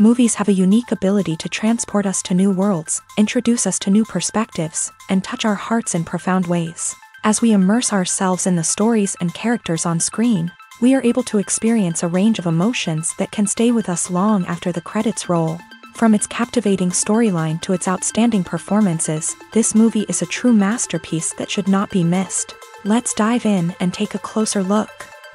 Movies have a unique ability to transport us to new worlds, introduce us to new perspectives, and touch our hearts in profound ways. As we immerse ourselves in the stories and characters on screen, we are able to experience a range of emotions that can stay with us long after the credits roll. From its captivating storyline to its outstanding performances, this movie is a true masterpiece that should not be missed. Let's dive in and take a closer look.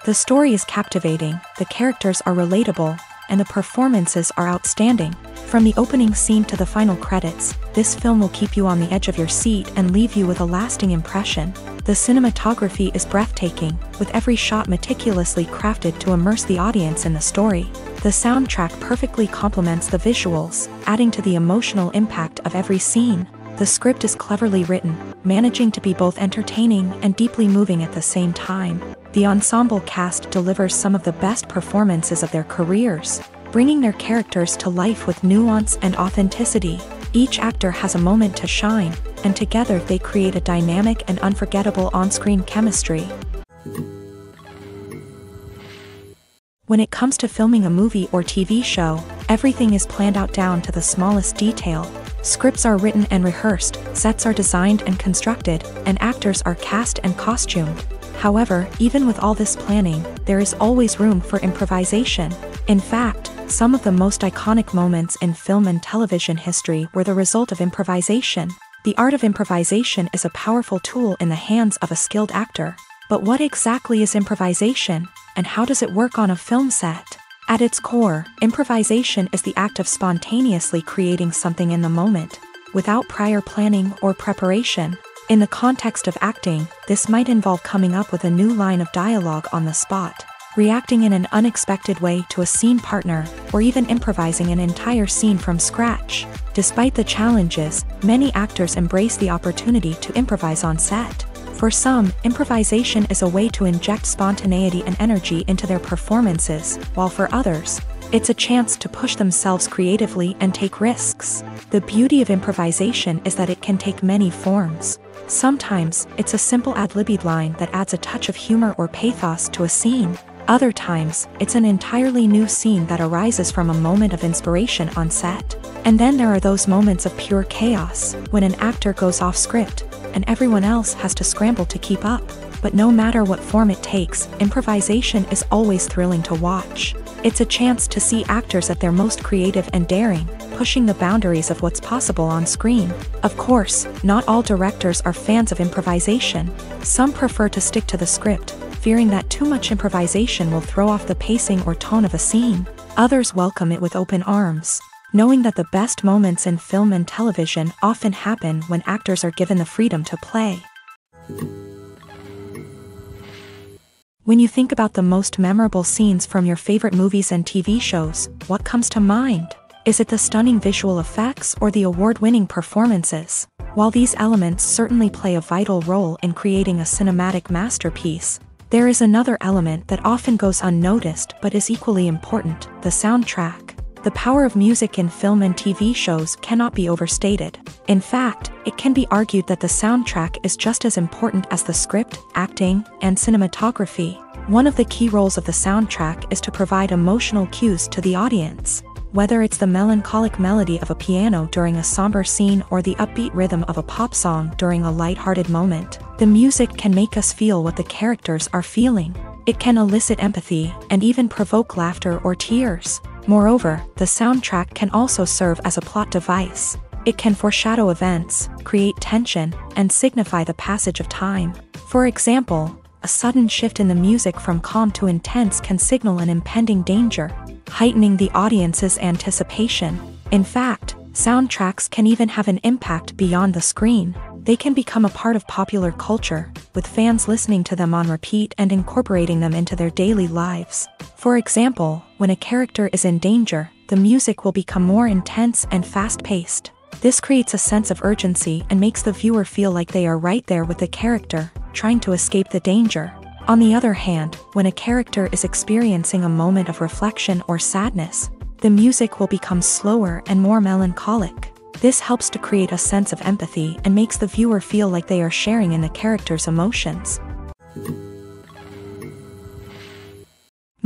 The story is captivating, the characters are relatable, and the performances are outstanding. From the opening scene to the final credits, this film will keep you on the edge of your seat and leave you with a lasting impression. The cinematography is breathtaking, with every shot meticulously crafted to immerse the audience in the story. The soundtrack perfectly complements the visuals, adding to the emotional impact of every scene. The script is cleverly written, managing to be both entertaining and deeply moving at the same time. The ensemble cast delivers some of the best performances of their careers, bringing their characters to life with nuance and authenticity. Each actor has a moment to shine, and together they create a dynamic and unforgettable on-screen chemistry. When it comes to filming a movie or TV show, everything is planned out down to the smallest detail. Scripts are written and rehearsed, sets are designed and constructed, and actors are cast and costumed. However, even with all this planning, there is always room for improvisation. In fact, some of the most iconic moments in film and television history were the result of improvisation. The art of improvisation is a powerful tool in the hands of a skilled actor. But what exactly is improvisation, and how does it work on a film set? At its core, improvisation is the act of spontaneously creating something in the moment, without prior planning or preparation. In the context of acting, this might involve coming up with a new line of dialogue on the spot, reacting in an unexpected way to a scene partner, or even improvising an entire scene from scratch. Despite the challenges, many actors embrace the opportunity to improvise on set. For some, improvisation is a way to inject spontaneity and energy into their performances, while for others, it's a chance to push themselves creatively and take risks. The beauty of improvisation is that it can take many forms. Sometimes, it's a simple ad-libbed line that adds a touch of humor or pathos to a scene. Other times, it's an entirely new scene that arises from a moment of inspiration on set. And then there are those moments of pure chaos, when an actor goes off script, and everyone else has to scramble to keep up. But no matter what form it takes, improvisation is always thrilling to watch. It's a chance to see actors at their most creative and daring, pushing the boundaries of what's possible on screen. Of course, not all directors are fans of improvisation. Some prefer to stick to the script, fearing that too much improvisation will throw off the pacing or tone of a scene. Others welcome it with open arms, knowing that the best moments in film and television often happen when actors are given the freedom to play. When you think about the most memorable scenes from your favorite movies and TV shows, what comes to mind? Is it the stunning visual effects or the award-winning performances? While these elements certainly play a vital role in creating a cinematic masterpiece, there is another element that often goes unnoticed but is equally important: the soundtrack. The power of music in film and TV shows cannot be overstated. In fact, it can be argued that the soundtrack is just as important as the script, acting, and cinematography. One of the key roles of the soundtrack is to provide emotional cues to the audience. Whether it's the melancholic melody of a piano during a somber scene or the upbeat rhythm of a pop song during a light-hearted moment, the music can make us feel what the characters are feeling. It can elicit empathy and even provoke laughter or tears. Moreover, the soundtrack can also serve as a plot device. It can foreshadow events, create tension, and signify the passage of time. For example, a sudden shift in the music from calm to intense can signal an impending danger, heightening the audience's anticipation. In fact, soundtracks can even have an impact beyond the screen. They can become a part of popular culture, with fans listening to them on repeat and incorporating them into their daily lives. For example, when a character is in danger, the music will become more intense and fast-paced. This creates a sense of urgency and makes the viewer feel like they are right there with the character, trying to escape the danger. On the other hand, when a character is experiencing a moment of reflection or sadness, the music will become slower and more melancholic. This helps to create a sense of empathy and makes the viewer feel like they are sharing in the character's emotions.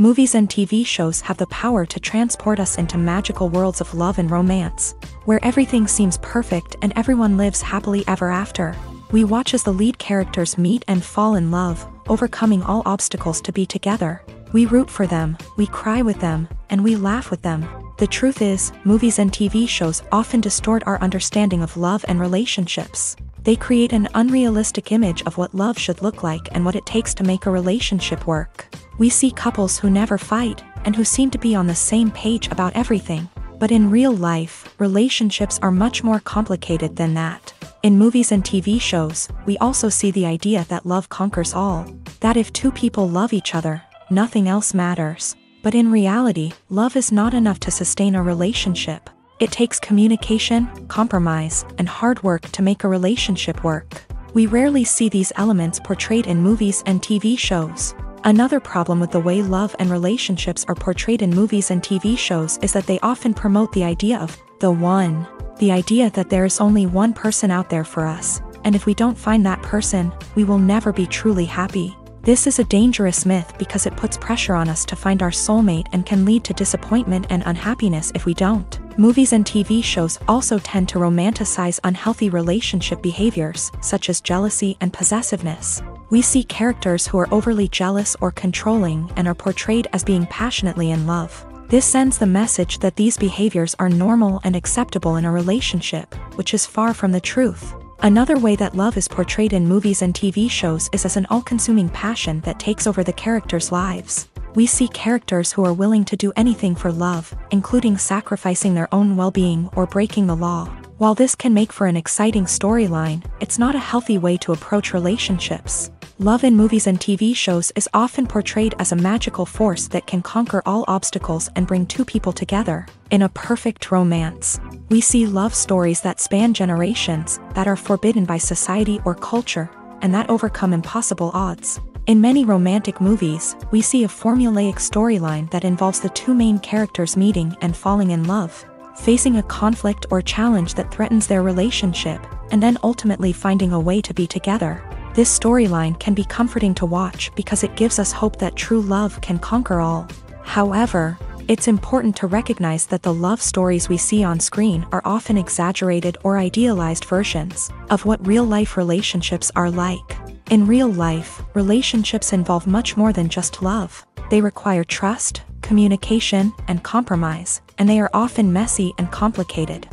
Movies and TV shows have the power to transport us into magical worlds of love and romance, where everything seems perfect and everyone lives happily ever after. We watch as the lead characters meet and fall in love, overcoming all obstacles to be together. We root for them, we cry with them, and we laugh with them. The truth is, movies and TV shows often distort our understanding of love and relationships. They create an unrealistic image of what love should look like and what it takes to make a relationship work. We see couples who never fight, and who seem to be on the same page about everything. But in real life, relationships are much more complicated than that. In movies and TV shows, we also see the idea that love conquers all. That if two people love each other, nothing else matters. But in reality, love is not enough to sustain a relationship. It takes communication, compromise, and hard work to make a relationship work. We rarely see these elements portrayed in movies and TV shows. Another problem with the way love and relationships are portrayed in movies and TV shows is that they often promote the idea of the one. The idea that there is only one person out there for us, and if we don't find that person, we will never be truly happy. This is a dangerous myth because it puts pressure on us to find our soulmate and can lead to disappointment and unhappiness if we don't. Movies and TV shows also tend to romanticize unhealthy relationship behaviors, such as jealousy and possessiveness. We see characters who are overly jealous or controlling and are portrayed as being passionately in love. This sends the message that these behaviors are normal and acceptable in a relationship, which is far from the truth. Another way that love is portrayed in movies and TV shows is as an all-consuming passion that takes over the characters' lives. We see characters who are willing to do anything for love, including sacrificing their own well-being or breaking the law. While this can make for an exciting storyline, it's not a healthy way to approach relationships. Love in movies and TV shows is often portrayed as a magical force that can conquer all obstacles and bring two people together. In a perfect romance, we see love stories that span generations, that are forbidden by society or culture, and that overcome impossible odds. In many romantic movies, we see a formulaic storyline that involves the two main characters meeting and falling in love, facing a conflict or challenge that threatens their relationship, and then ultimately finding a way to be together. This storyline can be comforting to watch because it gives us hope that true love can conquer all. However, it's important to recognize that the love stories we see on screen are often exaggerated or idealized versions of what real-life relationships are like. In real life, relationships involve much more than just love. They require trust, communication, and compromise, and they are often messy and complicated.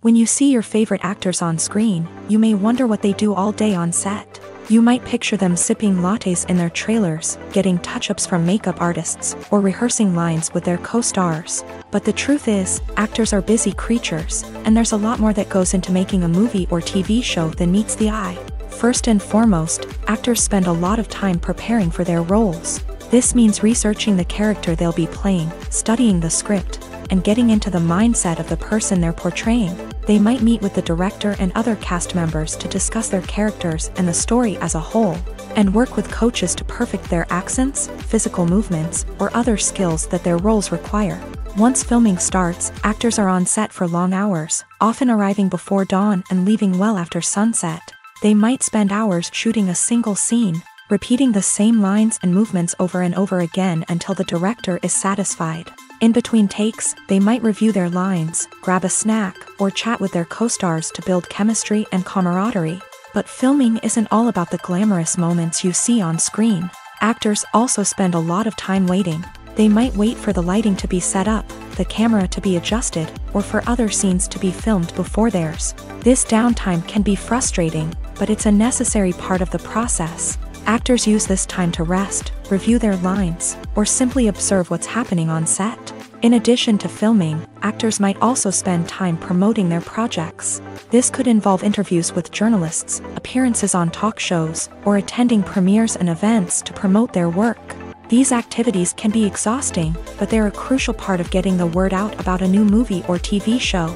When you see your favorite actors on screen, you may wonder what they do all day on set. You might picture them sipping lattes in their trailers, getting touch-ups from makeup artists, or rehearsing lines with their co-stars. But the truth is, actors are busy creatures, and there's a lot more that goes into making a movie or TV show than meets the eye. First and foremost, actors spend a lot of time preparing for their roles. This means researching the character they'll be playing, studying the script, and getting into the mindset of the person they're portraying. They might meet with the director and other cast members to discuss their characters and the story as a whole, and work with coaches to perfect their accents, physical movements, or other skills that their roles require. Once filming starts, actors are on set for long hours, often arriving before dawn and leaving well after sunset. They might spend hours shooting a single scene, repeating the same lines and movements over and over again until the director is satisfied. In between takes, they might review their lines, grab a snack, or chat with their co-stars to build chemistry and camaraderie. But filming isn't all about the glamorous moments you see on screen. Actors also spend a lot of time waiting. They might wait for the lighting to be set up, the camera to be adjusted, or for other scenes to be filmed before theirs. This downtime can be frustrating, but it's a necessary part of the process. Actors use this time to rest, review their lines, or simply observe what's happening on set. In addition to filming, actors might also spend time promoting their projects. This could involve interviews with journalists, appearances on talk shows, or attending premieres and events to promote their work. These activities can be exhausting, but they're a crucial part of getting the word out about a new movie or TV show.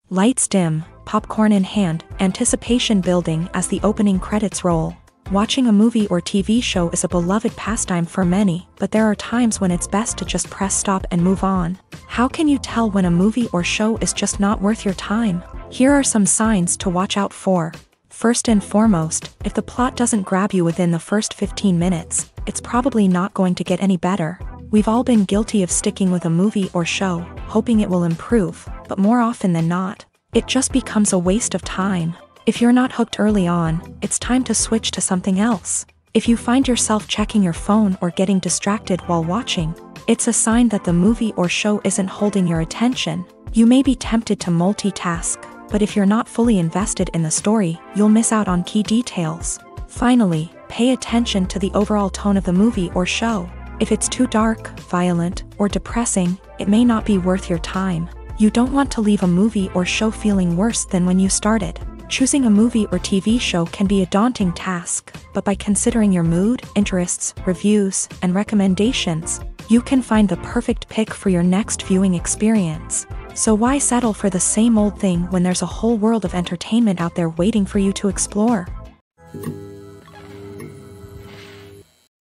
Lights dim, popcorn in hand, anticipation building as the opening credits roll. Watching a movie or TV show is a beloved pastime for many, but there are times when it's best to just press stop and move on. How can you tell when a movie or show is just not worth your time? Here are some signs to watch out for. First and foremost, if the plot doesn't grab you within the first 15 minutes, it's probably not going to get any better. We've all been guilty of sticking with a movie or show, hoping it will improve, but more often than not, it just becomes a waste of time. If you're not hooked early on, it's time to switch to something else. If you find yourself checking your phone or getting distracted while watching, it's a sign that the movie or show isn't holding your attention. You may be tempted to multitask, but if you're not fully invested in the story, you'll miss out on key details. Finally, pay attention to the overall tone of the movie or show. If it's too dark, violent, or depressing, it may not be worth your time. You don't want to leave a movie or show feeling worse than when you started. Choosing a movie or TV show can be a daunting task, but by considering your mood, interests, reviews, and recommendations, you can find the perfect pick for your next viewing experience. So why settle for the same old thing when there's a whole world of entertainment out there waiting for you to explore?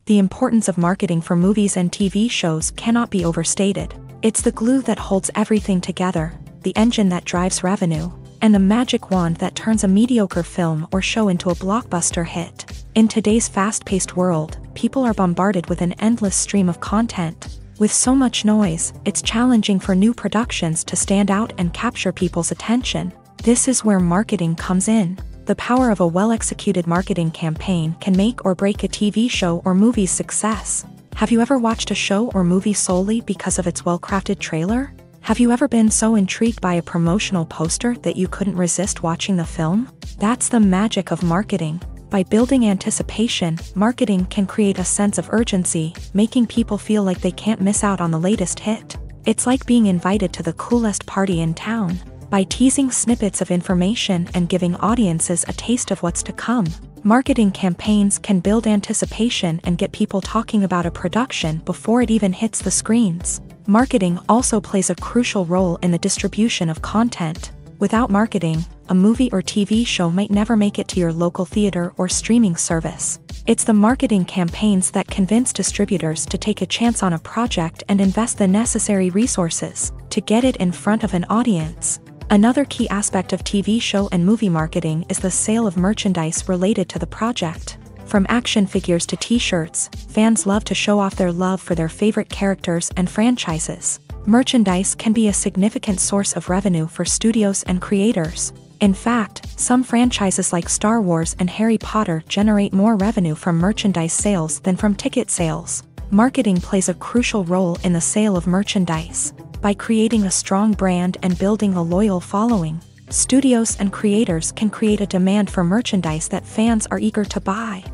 The importance of marketing for movies and TV shows cannot be overstated. It's the glue that holds everything together, the engine that drives revenue, and the magic wand that turns a mediocre film or show into a blockbuster hit. In today's fast-paced world, people are bombarded with an endless stream of content. With so much noise, it's challenging for new productions to stand out and capture people's attention. This is where marketing comes in. The power of a well-executed marketing campaign can make or break a TV show or movie's success. Have you ever watched a show or movie solely because of its well-crafted trailer? Have you ever been so intrigued by a promotional poster that you couldn't resist watching the film? That's the magic of marketing. By building anticipation, marketing can create a sense of urgency, making people feel like they can't miss out on the latest hit. It's like being invited to the coolest party in town. By teasing snippets of information and giving audiences a taste of what's to come, marketing campaigns can build anticipation and get people talking about a production before it even hits the screens. Marketing also plays a crucial role in the distribution of content. Without marketing, a movie or TV show might never make it to your local theater or streaming service. It's the marketing campaigns that convince distributors to take a chance on a project and invest the necessary resources to get it in front of an audience. Another key aspect of TV show and movie marketing is the sale of merchandise related to the project. From action figures to t-shirts, fans love to show off their love for their favorite characters and franchises. Merchandise can be a significant source of revenue for studios and creators. In fact, some franchises like Star Wars and Harry Potter generate more revenue from merchandise sales than from ticket sales. Marketing plays a crucial role in the sale of merchandise. By creating a strong brand and building a loyal following, studios and creators can create a demand for merchandise that fans are eager to buy.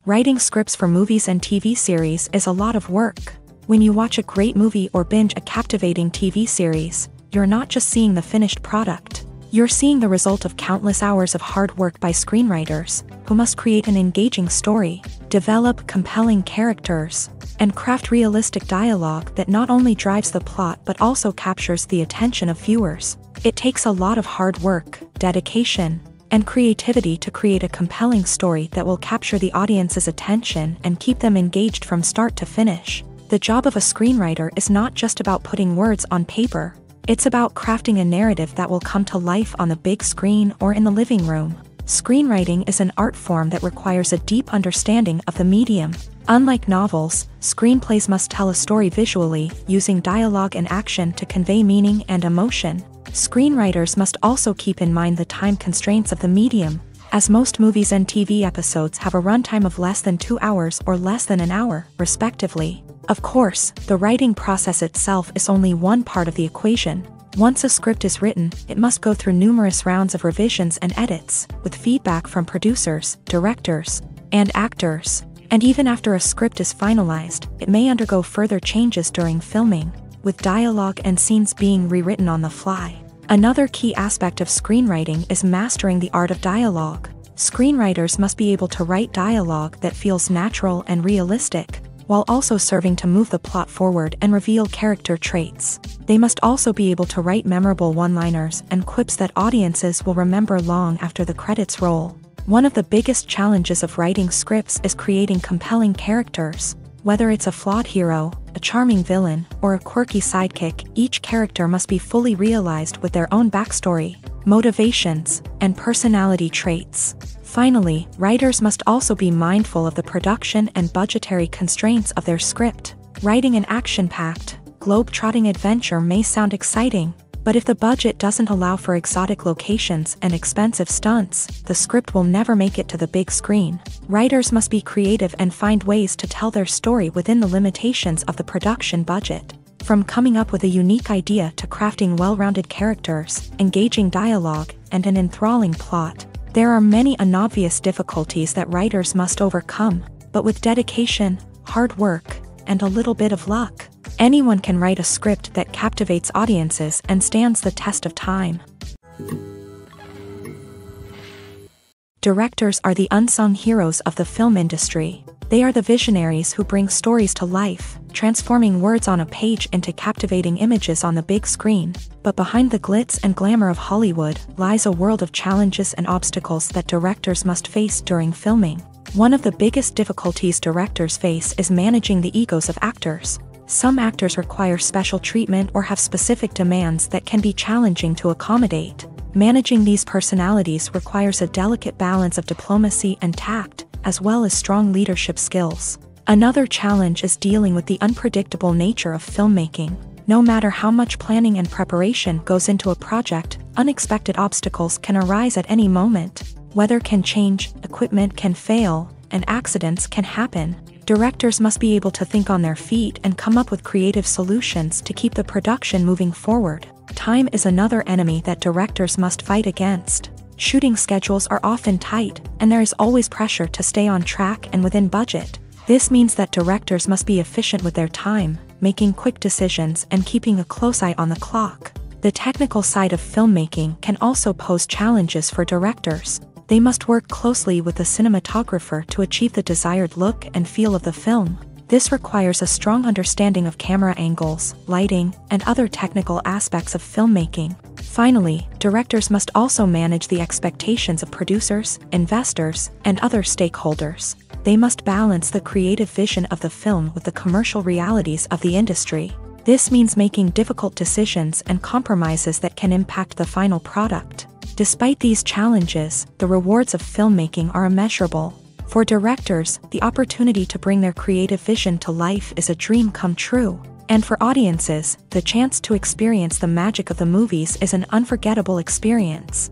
Writing scripts for movies and TV series is a lot of work. When you watch a great movie or binge a captivating TV series, you're not just seeing the finished product. You're seeing the result of countless hours of hard work by screenwriters, who must create an engaging story, develop compelling characters, and craft realistic dialogue that not only drives the plot but also captures the attention of viewers. It takes a lot of hard work, dedication, and creativity to create a compelling story that will capture the audience's attention and keep them engaged from start to finish. The job of a screenwriter is not just about putting words on paper. It's about crafting a narrative that will come to life on the big screen or in the living room. Screenwriting is an art form that requires a deep understanding of the medium. Unlike novels, screenplays must tell a story visually, using dialogue and action to convey meaning and emotion. Screenwriters must also keep in mind the time constraints of the medium, as most movies and TV episodes have a runtime of less than 2 hours or less than an hour, respectively. Of course, the writing process itself is only one part of the equation. Once a script is written, it must go through numerous rounds of revisions and edits, with feedback from producers, directors, and actors. And even after a script is finalized, it may undergo further changes during filming, with dialogue and scenes being rewritten on the fly. Another key aspect of screenwriting is mastering the art of dialogue. Screenwriters must be able to write dialogue that feels natural and realistic, while also serving to move the plot forward and reveal character traits. They must also be able to write memorable one-liners and quips that audiences will remember long after the credits roll. One of the biggest challenges of writing scripts is creating compelling characters. Whether it's a flawed hero, a charming villain, or a quirky sidekick, each character must be fully realized with their own backstory. motivations, and personality traits. Finally, writers must also be mindful of the production and budgetary constraints of their script. Writing an action-packed, globe-trotting adventure may sound exciting, but if the budget doesn't allow for exotic locations and expensive stunts, the script will never make it to the big screen. Writers must be creative and find ways to tell their story within the limitations of the production budget. From coming up with a unique idea to crafting well-rounded characters, engaging dialogue, and an enthralling plot, there are many unobvious difficulties that writers must overcome, but with dedication, hard work, and a little bit of luck, anyone can write a script that captivates audiences and stands the test of time. Directors are the unsung heroes of the film industry. They are the visionaries who bring stories to life, transforming words on a page into captivating images on the big screen. But behind the glitz and glamour of Hollywood lies a world of challenges and obstacles that directors must face during filming. One of the biggest difficulties directors face is managing the egos of actors. Some actors require special treatment or have specific demands that can be challenging to accommodate. Managing these personalities requires a delicate balance of diplomacy and tact, as well as strong leadership skills. Another challenge is dealing with the unpredictable nature of filmmaking. No matter how much planning and preparation goes into a project, unexpected obstacles can arise at any moment. Weather can change, equipment can fail, and accidents can happen. Directors must be able to think on their feet and come up with creative solutions to keep the production moving forward. Time is another enemy that directors must fight against. Shooting schedules are often tight, and there is always pressure to stay on track and within budget. This means that directors must be efficient with their time, making quick decisions and keeping a close eye on the clock. The technical side of filmmaking can also pose challenges for directors. They must work closely with the cinematographer to achieve the desired look and feel of the film. This requires a strong understanding of camera angles, lighting, and other technical aspects of filmmaking. Finally, directors must also manage the expectations of producers, investors, and other stakeholders. They must balance the creative vision of the film with the commercial realities of the industry. This means making difficult decisions and compromises that can impact the final product. Despite these challenges, the rewards of filmmaking are immeasurable. For directors, the opportunity to bring their creative vision to life is a dream come true. And for audiences, the chance to experience the magic of the movies is an unforgettable experience.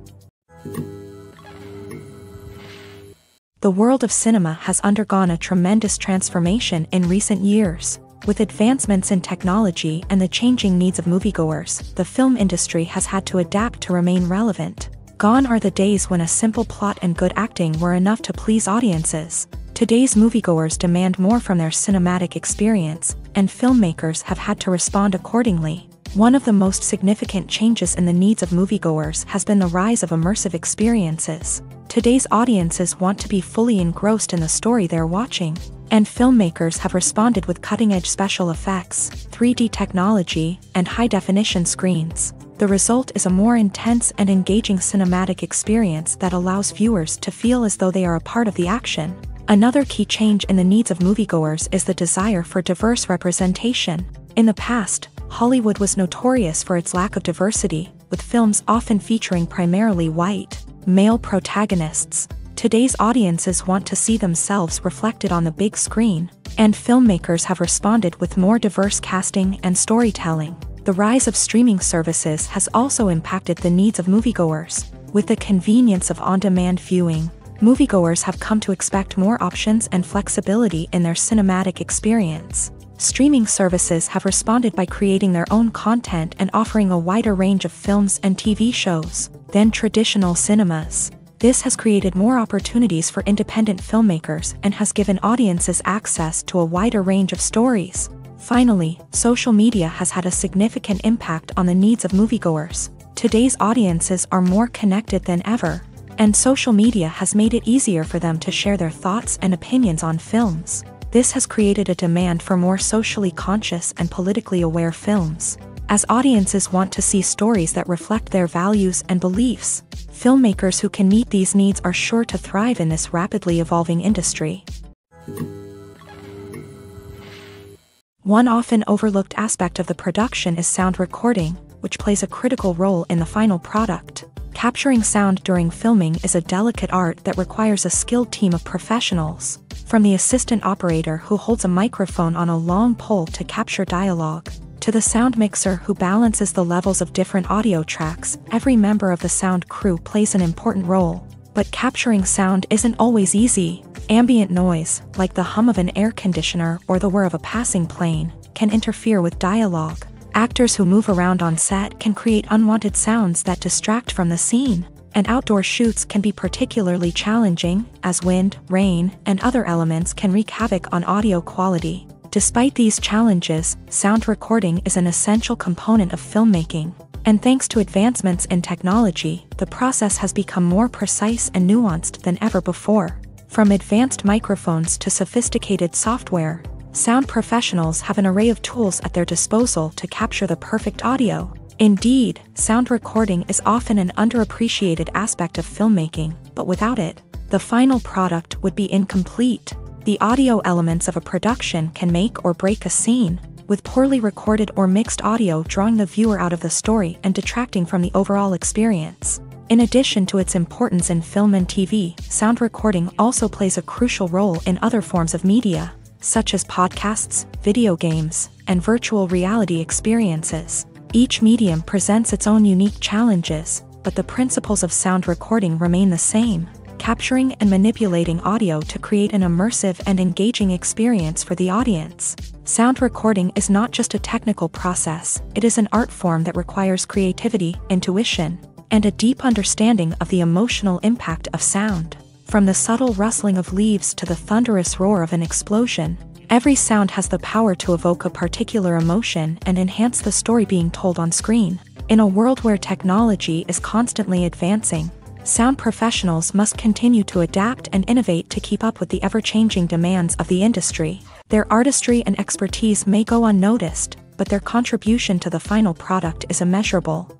The world of cinema has undergone a tremendous transformation in recent years. With advancements in technology and the changing needs of moviegoers, the film industry has had to adapt to remain relevant. Gone are the days when a simple plot and good acting were enough to please audiences. Today's moviegoers demand more from their cinematic experience, and filmmakers have had to respond accordingly. One of the most significant changes in the needs of moviegoers has been the rise of immersive experiences. Today's audiences want to be fully engrossed in the story they're watching, and filmmakers have responded with cutting-edge special effects, 3D technology, and high-definition screens. The result is a more intense and engaging cinematic experience that allows viewers to feel as though they are a part of the action. Another key change in the needs of moviegoers is the desire for diverse representation. In the past, Hollywood was notorious for its lack of diversity, with films often featuring primarily white, male protagonists. Today's audiences want to see themselves reflected on the big screen, and filmmakers have responded with more diverse casting and storytelling. The rise of streaming services has also impacted the needs of moviegoers. With the convenience of on-demand viewing, moviegoers have come to expect more options and flexibility in their cinematic experience. Streaming services have responded by creating their own content and offering a wider range of films and TV shows than traditional cinemas. This has created more opportunities for independent filmmakers and has given audiences access to a wider range of stories. Finally, social media has had a significant impact on the needs of moviegoers. Today's audiences are more connected than ever, and social media has made it easier for them to share their thoughts and opinions on films. This has created a demand for more socially conscious and politically aware films. As audiences want to see stories that reflect their values and beliefs, filmmakers who can meet these needs are sure to thrive in this rapidly evolving industry. One often overlooked aspect of the production is sound recording, which plays a critical role in the final product. Capturing sound during filming is a delicate art that requires a skilled team of professionals, from the assistant operator who holds a microphone on a long pole to capture dialogue, to the sound mixer who balances the levels of different audio tracks. Every member of the sound crew plays an important role. But capturing sound isn't always easy. Ambient noise, like the hum of an air conditioner or the whir of a passing plane, can interfere with dialogue. Actors who move around on set can create unwanted sounds that distract from the scene. And outdoor shoots can be particularly challenging, as wind, rain, and other elements can wreak havoc on audio quality. Despite these challenges, sound recording is an essential component of filmmaking. And thanks to advancements in technology, the process has become more precise and nuanced than ever before. From advanced microphones to sophisticated software, sound professionals have an array of tools at their disposal to capture the perfect audio. Indeed, sound recording is often an underappreciated aspect of filmmaking, but without it, the final product would be incomplete. The audio elements of a production can make or break a scene, with poorly recorded or mixed audio drawing the viewer out of the story and detracting from the overall experience. In addition to its importance in film and TV, sound recording also plays a crucial role in other forms of media, such as podcasts, video games, and virtual reality experiences. Each medium presents its own unique challenges, but the principles of sound recording remain the same: capturing and manipulating audio to create an immersive and engaging experience for the audience. Sound recording is not just a technical process, it is an art form that requires creativity, intuition, and a deep understanding of the emotional impact of sound. From the subtle rustling of leaves to the thunderous roar of an explosion, every sound has the power to evoke a particular emotion and enhance the story being told on screen. In a world where technology is constantly advancing, sound professionals must continue to adapt and innovate to keep up with the ever-changing demands of the industry. Their artistry and expertise may go unnoticed, but their contribution to the final product is immeasurable.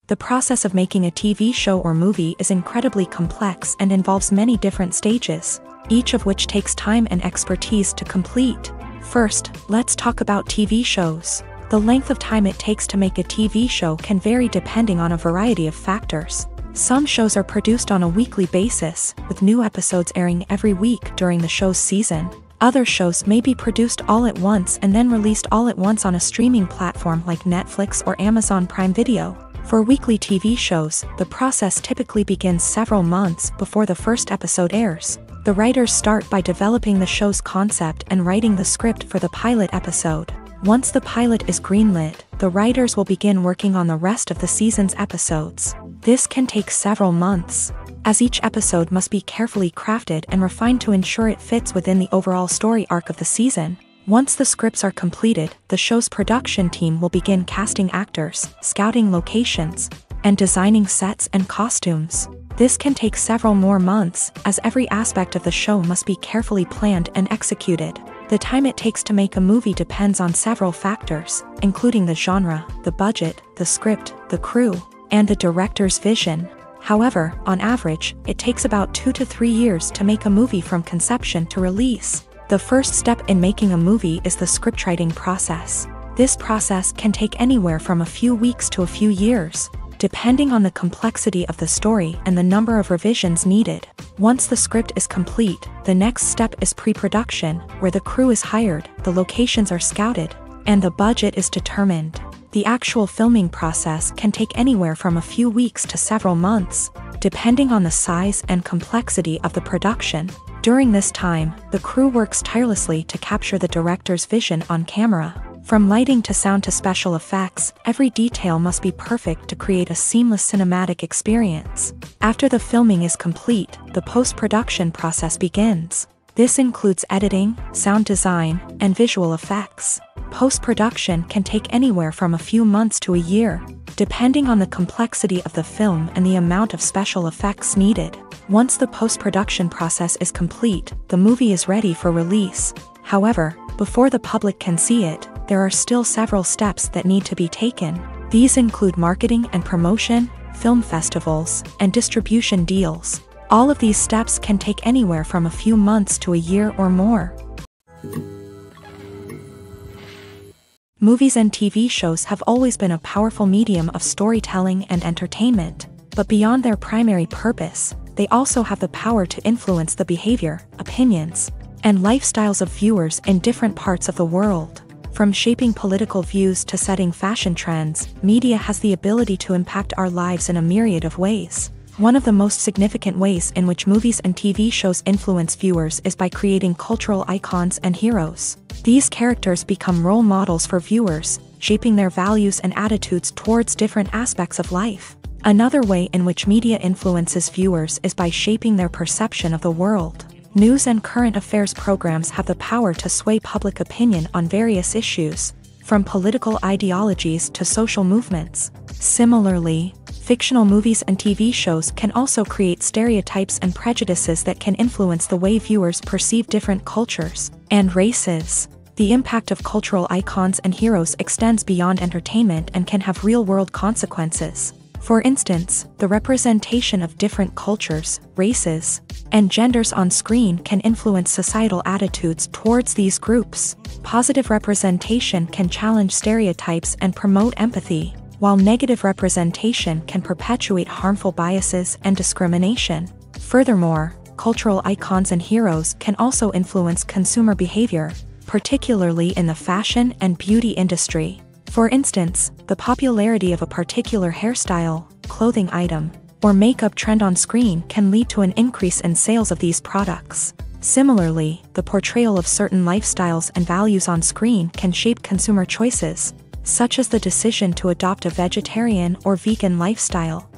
The process of making a TV show or movie is incredibly complex and involves many different stages, each of which takes time and expertise to complete. First, let's talk about TV shows. The length of time it takes to make a TV show can vary depending on a variety of factors. Some shows are produced on a weekly basis, with new episodes airing every week during the show's season. Other shows may be produced all at once and then released all at once on a streaming platform like Netflix or Amazon Prime Video. For weekly TV shows, the process typically begins several months before the first episode airs. The writers start by developing the show's concept and writing the script for the pilot episode. Once the pilot is greenlit, the writers will begin working on the rest of the season's episodes. This can take several months, as each episode must be carefully crafted and refined to ensure it fits within the overall story arc of the season. Once the scripts are completed, the show's production team will begin casting actors, scouting locations, and designing sets and costumes. This can take several more months, as every aspect of the show must be carefully planned and executed. The time it takes to make a movie depends on several factors, including the genre, the budget, the script, the crew, and the director's vision. However, on average, it takes about 2 to 3 years to make a movie from conception to release. The first step in making a movie is the scriptwriting process. This process can take anywhere from a few weeks to a few years, depending on the complexity of the story and the number of revisions needed. Once the script is complete, the next step is pre-production, where the crew is hired, the locations are scouted, and the budget is determined. The actual filming process can take anywhere from a few weeks to several months, depending on the size and complexity of the production. During this time, the crew works tirelessly to capture the director's vision on camera. From lighting to sound to special effects, every detail must be perfect to create a seamless cinematic experience. After the filming is complete, the post-production process begins. This includes editing, sound design, and visual effects. Post-production can take anywhere from a few months to a year, depending on the complexity of the film and the amount of special effects needed. Once the post-production process is complete, the movie is ready for release. However, before the public can see it, there are still several steps that need to be taken. These include marketing and promotion, film festivals, and distribution deals. All of these steps can take anywhere from a few months to a year or more. Movies and TV shows have always been a powerful medium of storytelling and entertainment, but beyond their primary purpose, they also have the power to influence the behavior, opinions, and lifestyles of viewers in different parts of the world. From shaping political views to setting fashion trends, media has the ability to impact our lives in a myriad of ways. One of the most significant ways in which movies and TV shows influence viewers is by creating cultural icons and heroes. These characters become role models for viewers, shaping their values and attitudes towards different aspects of life. Another way in which media influences viewers is by shaping their perception of the world. News and current affairs programs have the power to sway public opinion on various issues, from political ideologies to social movements. Similarly, fictional movies and TV shows can also create stereotypes and prejudices that can influence the way viewers perceive different cultures and races. The impact of cultural icons and heroes extends beyond entertainment and can have real-world consequences. For instance, the representation of different cultures, races, and genders on screen can influence societal attitudes towards these groups. Positive representation can challenge stereotypes and promote empathy, while negative representation can perpetuate harmful biases and discrimination. Furthermore, cultural icons and heroes can also influence consumer behavior, particularly in the fashion and beauty industry. For instance, the popularity of a particular hairstyle, clothing item, or makeup trend on screen can lead to an increase in sales of these products. Similarly, the portrayal of certain lifestyles and values on screen can shape consumer choices, such as the decision to adopt a vegetarian or vegan lifestyle.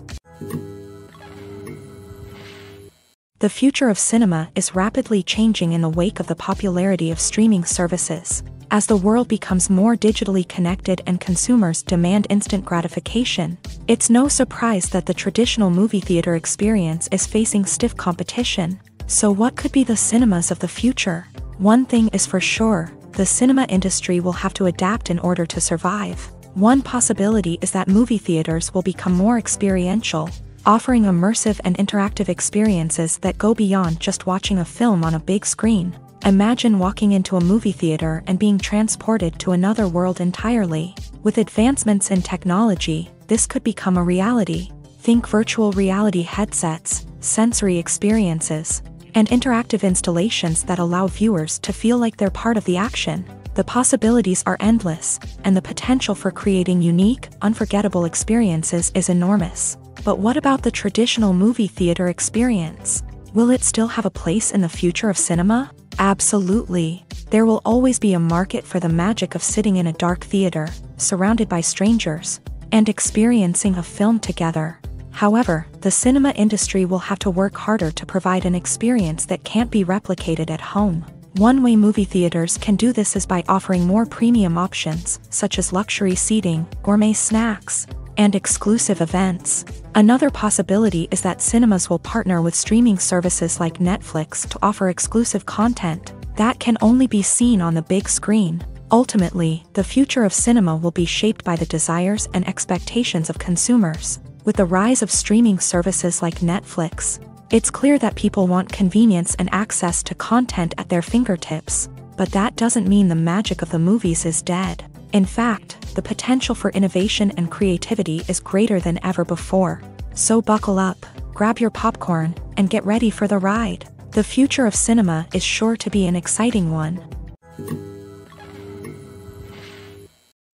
The future of cinema is rapidly changing in the wake of the popularity of streaming services. As the world becomes more digitally connected and consumers demand instant gratification, it's no surprise that the traditional movie theater experience is facing stiff competition. So what could be the cinemas of the future? One thing is for sure, the cinema industry will have to adapt in order to survive. One possibility is that movie theaters will become more experiential, offering immersive and interactive experiences that go beyond just watching a film on a big screen. Imagine walking into a movie theater and being transported to another world entirely. With advancements in technology, this could become a reality. Think virtual reality headsets, sensory experiences, and interactive installations that allow viewers to feel like they're part of the action. The possibilities are endless, and the potential for creating unique, unforgettable experiences is enormous. But what about the traditional movie theater experience? Will it still have a place in the future of cinema? Absolutely. There will always be a market for the magic of sitting in a dark theater, surrounded by strangers, and experiencing a film together. However, the cinema industry will have to work harder to provide an experience that can't be replicated at home. One way movie theaters can do this is by offering more premium options, such as luxury seating, gourmet snacks, and exclusive events. Another possibility is that cinemas will partner with streaming services like Netflix to offer exclusive content that can only be seen on the big screen. Ultimately, the future of cinema will be shaped by the desires and expectations of consumers. With the rise of streaming services like Netflix, it's clear that people want convenience and access to content at their fingertips. But that doesn't mean the magic of the movies is dead. In fact, the potential for innovation and creativity is greater than ever before. So buckle up, grab your popcorn, and get ready for the ride. The future of cinema is sure to be an exciting one.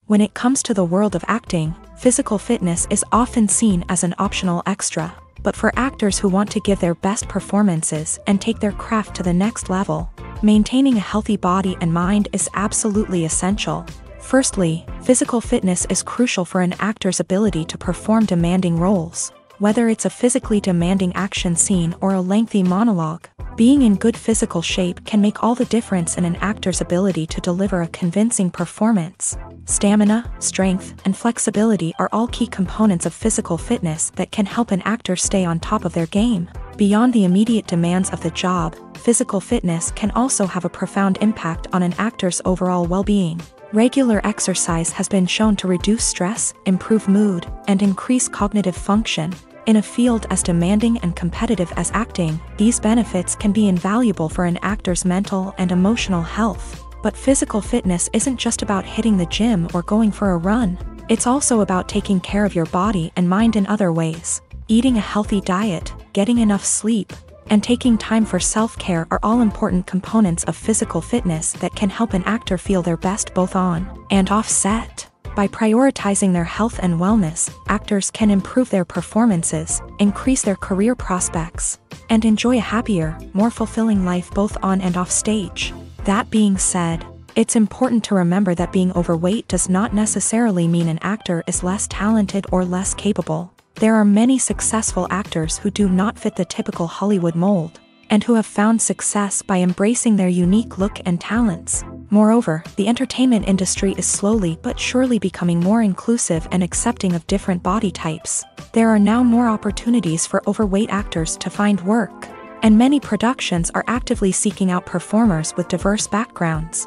When it comes to the world of acting, physical fitness is often seen as an optional extra. But for actors who want to give their best performances and take their craft to the next level, maintaining a healthy body and mind is absolutely essential. Firstly, physical fitness is crucial for an actor's ability to perform demanding roles. Whether it's a physically demanding action scene or a lengthy monologue, being in good physical shape can make all the difference in an actor's ability to deliver a convincing performance. Stamina, strength, and flexibility are all key components of physical fitness that can help an actor stay on top of their game. Beyond the immediate demands of the job, physical fitness can also have a profound impact on an actor's overall well-being. Regular exercise has been shown to reduce stress, improve mood, and increase cognitive function. In a field as demanding and competitive as acting, these benefits can be invaluable for an actor's mental and emotional health. But physical fitness isn't just about hitting the gym or going for a run. It's also about taking care of your body and mind in other ways. Eating a healthy diet, getting enough sleep, and taking time for self-care are all important components of physical fitness that can help an actor feel their best both on and off set. By prioritizing their health and wellness, actors can improve their performances, increase their career prospects, and enjoy a happier, more fulfilling life both on and off stage. That being said, it's important to remember that being overweight does not necessarily mean an actor is less talented or less capable. There are many successful actors who do not fit the typical Hollywood mold, and who have found success by embracing their unique look and talents. Moreover, the entertainment industry is slowly but surely becoming more inclusive and accepting of different body types. There are now more opportunities for overweight actors to find work, and many productions are actively seeking out performers with diverse backgrounds.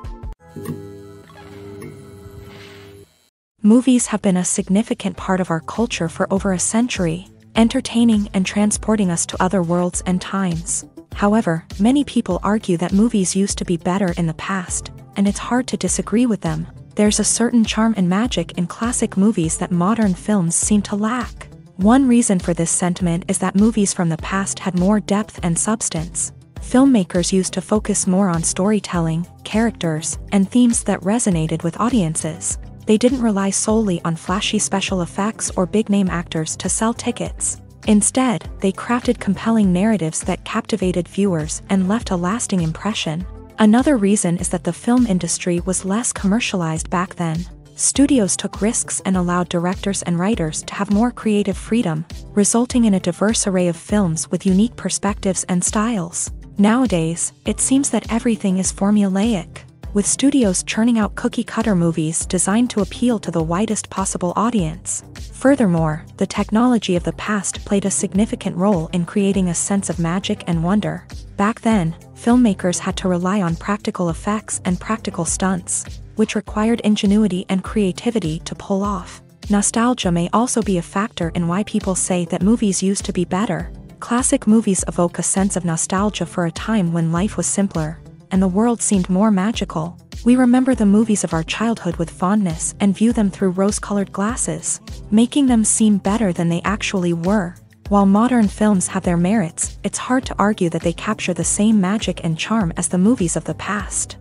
Movies have been a significant part of our culture for over a century, entertaining and transporting us to other worlds and times. However, many people argue that movies used to be better in the past, and it's hard to disagree with them. There's a certain charm and magic in classic movies that modern films seem to lack. One reason for this sentiment is that movies from the past had more depth and substance. Filmmakers used to focus more on storytelling, characters, and themes that resonated with audiences. They didn't rely solely on flashy special effects or big-name actors to sell tickets. Instead, they crafted compelling narratives that captivated viewers and left a lasting impression. Another reason is that the film industry was less commercialized back then. Studios took risks and allowed directors and writers to have more creative freedom, resulting in a diverse array of films with unique perspectives and styles. Nowadays, it seems that everything is formulaic, with studios churning out cookie-cutter movies designed to appeal to the widest possible audience. Furthermore, the technology of the past played a significant role in creating a sense of magic and wonder. Back then, filmmakers had to rely on practical effects and practical stunts, which required ingenuity and creativity to pull off. Nostalgia may also be a factor in why people say that movies used to be better. Classic movies evoke a sense of nostalgia for a time when life was simpler, and the world seemed more magical. We remember the movies of our childhood with fondness and view them through rose-colored glasses, making them seem better than they actually were. While modern films have their merits, it's hard to argue that they capture the same magic and charm as the movies of the past.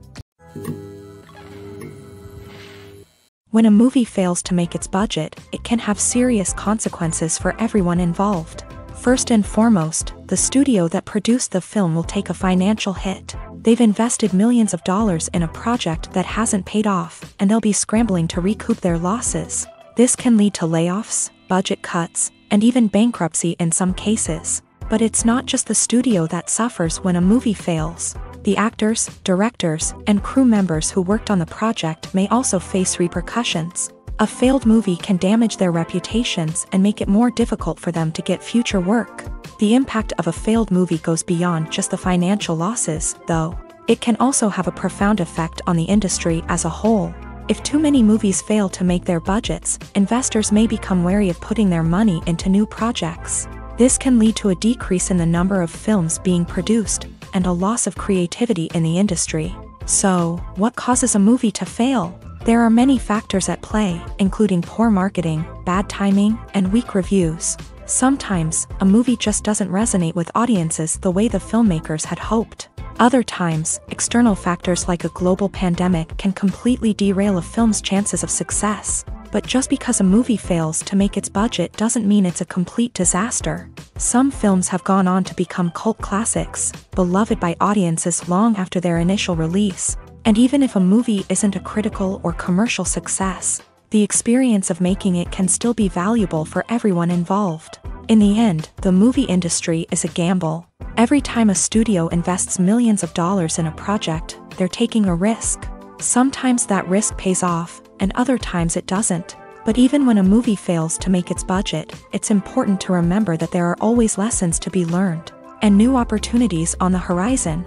When a movie fails to make its budget, it can have serious consequences for everyone involved. First and foremost, the studio that produced the film will take a financial hit. They've invested millions of dollars in a project that hasn't paid off, and they'll be scrambling to recoup their losses. This can lead to layoffs, budget cuts, and even bankruptcy in some cases. But it's not just the studio that suffers when a movie fails. The actors, directors, and crew members who worked on the project may also face repercussions. A failed movie can damage their reputations and make it more difficult for them to get future work. The impact of a failed movie goes beyond just the financial losses, though. It can also have a profound effect on the industry as a whole. If too many movies fail to make their budgets, investors may become wary of putting their money into new projects. This can lead to a decrease in the number of films being produced, and a loss of creativity in the industry. So, what causes a movie to fail? There are many factors at play, including poor marketing, bad timing, and weak reviews. Sometimes, a movie just doesn't resonate with audiences the way the filmmakers had hoped. Other times, external factors like a global pandemic can completely derail a film's chances of success. But just because a movie fails to make its budget doesn't mean it's a complete disaster. Some films have gone on to become cult classics, beloved by audiences long after their initial release. And even if a movie isn't a critical or commercial success, the experience of making it can still be valuable for everyone involved. In the end, the movie industry is a gamble. Every time a studio invests millions of dollars in a project, they're taking a risk. Sometimes that risk pays off, and other times it doesn't. But even when a movie fails to make its budget, it's important to remember that there are always lessons to be learned, and new opportunities on the horizon.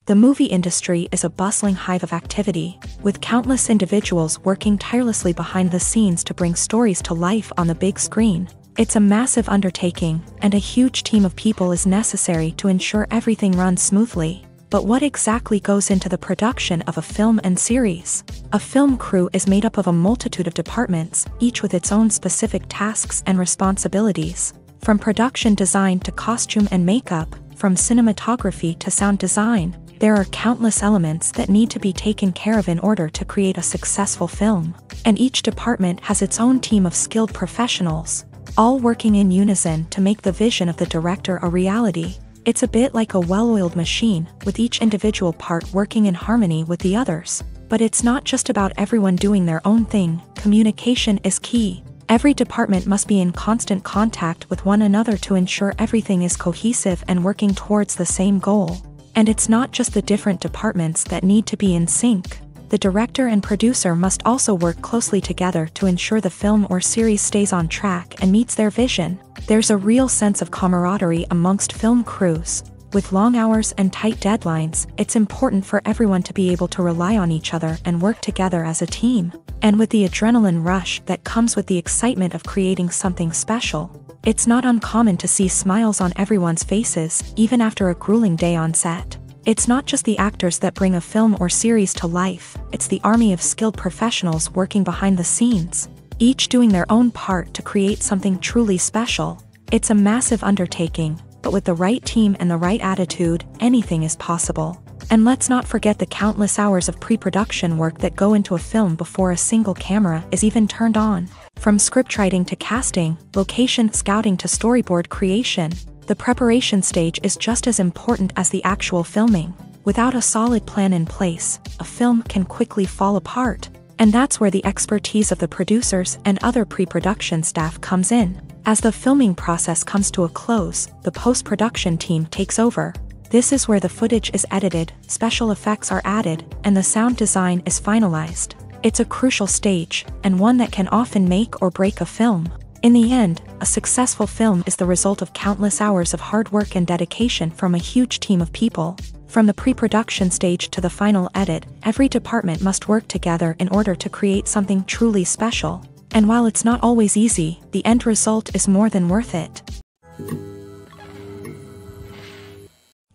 The movie industry is a bustling hive of activity, with countless individuals working tirelessly behind the scenes to bring stories to life on the big screen. It's a massive undertaking, and a huge team of people is necessary to ensure everything runs smoothly. But what exactly goes into the production of a film and series? A film crew is made up of a multitude of departments, each with its own specific tasks and responsibilities. From production design to costume and makeup, from cinematography to sound design, there are countless elements that need to be taken care of in order to create a successful film. And each department has its own team of skilled professionals, all working in unison to make the vision of the director a reality. It's a bit like a well-oiled machine, with each individual part working in harmony with the others. But it's not just about everyone doing their own thing. Communication is key. Every department must be in constant contact with one another to ensure everything is cohesive and working towards the same goal. And it's not just the different departments that need to be in sync. The director and producer must also work closely together to ensure the film or series stays on track and meets their vision. There's a real sense of camaraderie amongst film crews. With long hours and tight deadlines, it's important for everyone to be able to rely on each other and work together as a team. And with the adrenaline rush that comes with the excitement of creating something special, it's not uncommon to see smiles on everyone's faces, even after a grueling day on set. It's not just the actors that bring a film or series to life, it's the army of skilled professionals working behind the scenes, each doing their own part to create something truly special. It's a massive undertaking, but with the right team and the right attitude, anything is possible. And let's not forget the countless hours of pre-production work that go into a film before a single camera is even turned on. From scriptwriting to casting, location scouting to storyboard creation, the preparation stage is just as important as the actual filming. Without a solid plan in place, a film can quickly fall apart. And that's where the expertise of the producers and other pre-production staff comes in. As the filming process comes to a close, the post-production team takes over. This is where the footage is edited, special effects are added, and the sound design is finalized. It's a crucial stage, and one that can often make or break a film. In the end, a successful film is the result of countless hours of hard work and dedication from a huge team of people. From the pre-production stage to the final edit, every department must work together in order to create something truly special. And while it's not always easy, the end result is more than worth it.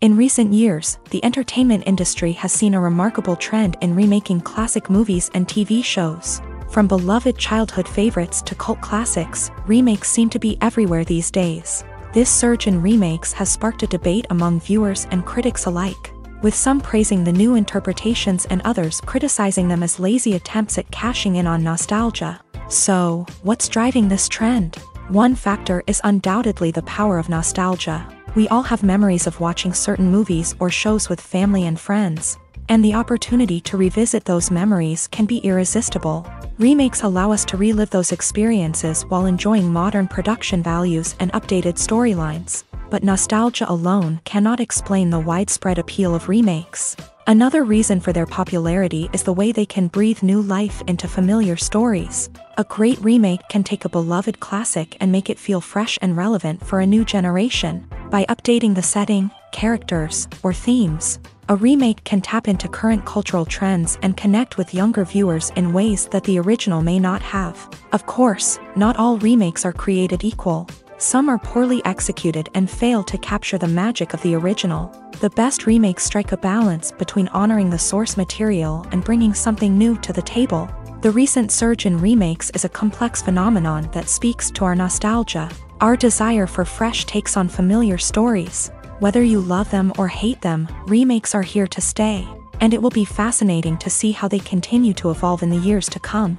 In recent years, the entertainment industry has seen a remarkable trend in remaking classic movies and TV shows. From beloved childhood favorites to cult classics, remakes seem to be everywhere these days. This surge in remakes has sparked a debate among viewers and critics alike, with some praising the new interpretations and others criticizing them as lazy attempts at cashing in on nostalgia. So, what's driving this trend? One factor is undoubtedly the power of nostalgia. We all have memories of watching certain movies or shows with family and friends, and the opportunity to revisit those memories can be irresistible. Remakes allow us to relive those experiences while enjoying modern production values and updated storylines. But nostalgia alone cannot explain the widespread appeal of remakes. Another reason for their popularity is the way they can breathe new life into familiar stories. A great remake can take a beloved classic and make it feel fresh and relevant for a new generation. By updating the setting, characters, or themes, a remake can tap into current cultural trends and connect with younger viewers in ways that the original may not have. Of course, not all remakes are created equal. Some are poorly executed and fail to capture the magic of the original. The best remakes strike a balance between honoring the source material and bringing something new to the table. The recent surge in remakes is a complex phenomenon that speaks to our nostalgia, our desire for fresh takes on familiar stories. Whether you love them or hate them, remakes are here to stay, and it will be fascinating to see how they continue to evolve in the years to come.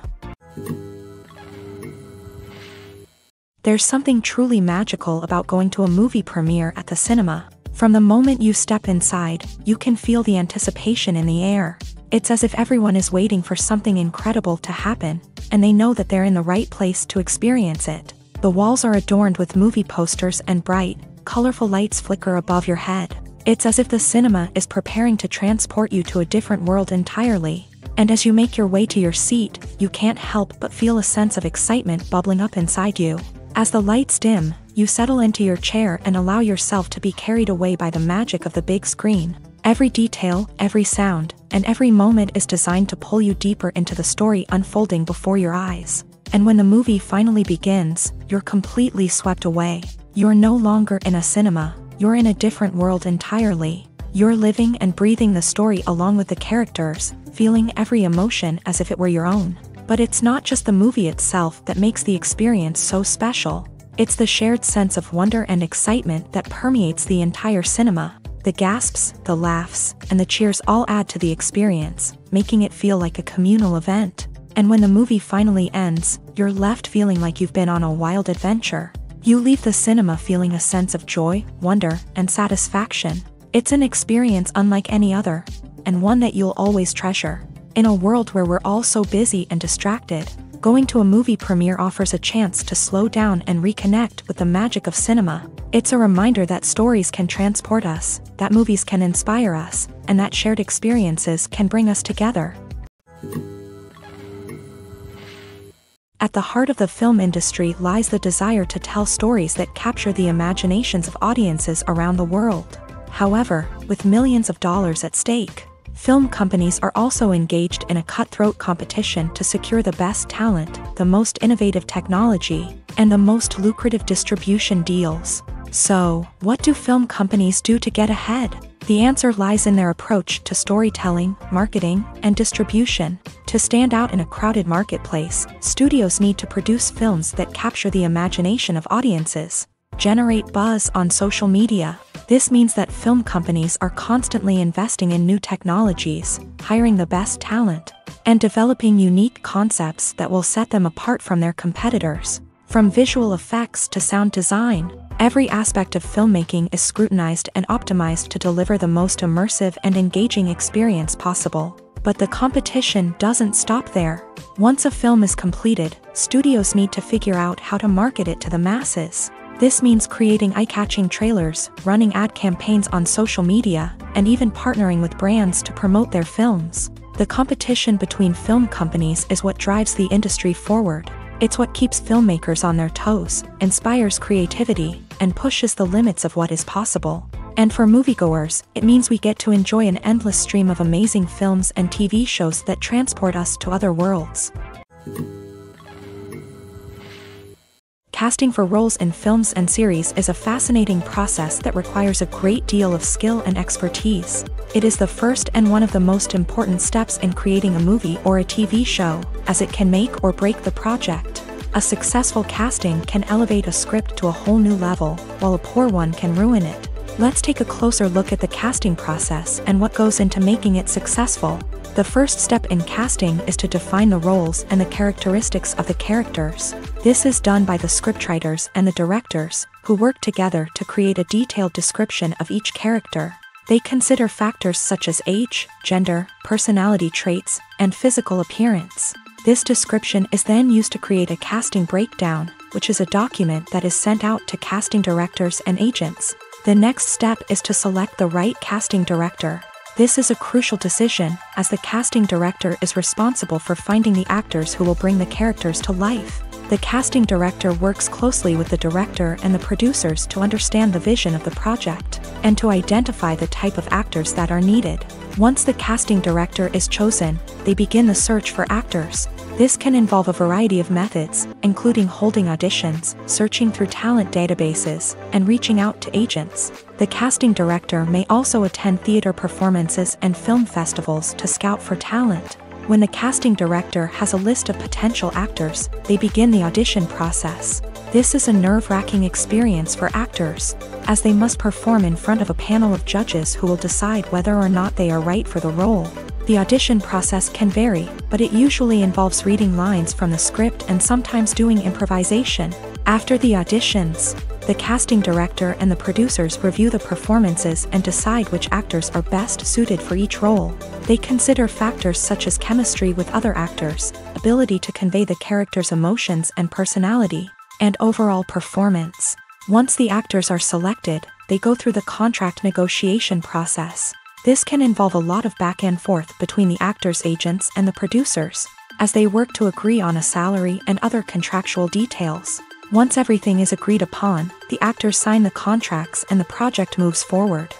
There's something truly magical about going to a movie premiere at the cinema. From the moment you step inside, you can feel the anticipation in the air. It's as if everyone is waiting for something incredible to happen, and they know that they're in the right place to experience it. The walls are adorned with movie posters and bright, colorful lights flicker above your head. It's as if the cinema is preparing to transport you to a different world entirely. And as you make your way to your seat, you can't help but feel a sense of excitement bubbling up inside you. As the lights dim, you settle into your chair and allow yourself to be carried away by the magic of the big screen. Every detail, every sound, and every moment is designed to pull you deeper into the story unfolding before your eyes. And when the movie finally begins, you're completely swept away. You're no longer in a cinema, you're in a different world entirely. You're living and breathing the story along with the characters, feeling every emotion as if it were your own. But it's not just the movie itself that makes the experience so special. It's the shared sense of wonder and excitement that permeates the entire cinema. The gasps, the laughs, and the cheers all add to the experience, making it feel like a communal event. And when the movie finally ends, you're left feeling like you've been on a wild adventure. You leave the cinema feeling a sense of joy, wonder, and satisfaction. It's an experience unlike any other, and one that you'll always treasure. In a world where we're all so busy and distracted, going to a movie premiere offers a chance to slow down and reconnect with the magic of cinema. It's a reminder that stories can transport us, that movies can inspire us, and that shared experiences can bring us together. At the heart of the film industry lies the desire to tell stories that capture the imaginations of audiences around the world. However, with millions of dollars at stake, film companies are also engaged in a cutthroat competition to secure the best talent, the most innovative technology, and the most lucrative distribution deals. So, what do film companies do to get ahead? The answer lies in their approach to storytelling, marketing, and distribution. To stand out in a crowded marketplace, studios need to produce films that capture the imagination of audiences, generate buzz on social media. This means that film companies are constantly investing in new technologies, hiring the best talent, and developing unique concepts that will set them apart from their competitors. From visual effects to sound design, every aspect of filmmaking is scrutinized and optimized to deliver the most immersive and engaging experience possible. But the competition doesn't stop there. Once a film is completed, studios need to figure out how to market it to the masses. This means creating eye-catching trailers, running ad campaigns on social media, and even partnering with brands to promote their films. The competition between film companies is what drives the industry forward. It's what keeps filmmakers on their toes, inspires creativity, and pushes the limits of what is possible. And for moviegoers, it means we get to enjoy an endless stream of amazing films and TV shows that transport us to other worlds. Casting for roles in films and series is a fascinating process that requires a great deal of skill and expertise. It is the first and one of the most important steps in creating a movie or a TV show, as it can make or break the project. A successful casting can elevate a script to a whole new level, while a poor one can ruin it. Let's take a closer look at the casting process and what goes into making it successful. The first step in casting is to define the roles and the characteristics of the characters. This is done by the scriptwriters and the directors, who work together to create a detailed description of each character. They consider factors such as age, gender, personality traits, and physical appearance. This description is then used to create a casting breakdown, which is a document that is sent out to casting directors and agents. The next step is to select the right casting director. This is a crucial decision, as the casting director is responsible for finding the actors who will bring the characters to life. The casting director works closely with the director and the producers to understand the vision of the project, and to identify the type of actors that are needed. Once the casting director is chosen, they begin the search for actors. This can involve a variety of methods, including holding auditions, searching through talent databases, and reaching out to agents. The casting director may also attend theater performances and film festivals to scout for talent. When the casting director has a list of potential actors, they begin the audition process. This is a nerve-wracking experience for actors, as they must perform in front of a panel of judges who will decide whether or not they are right for the role. The audition process can vary, but it usually involves reading lines from the script and sometimes doing improvisation. After the auditions, the casting director and the producers review the performances and decide which actors are best suited for each role. They consider factors such as chemistry with other actors, ability to convey the character's emotions and personality, and overall performance. Once the actors are selected, they go through the contract negotiation process. This can involve a lot of back and forth between the actors' agents and the producers, as they work to agree on a salary and other contractual details. Once everything is agreed upon, the actors sign the contracts and the project moves forward.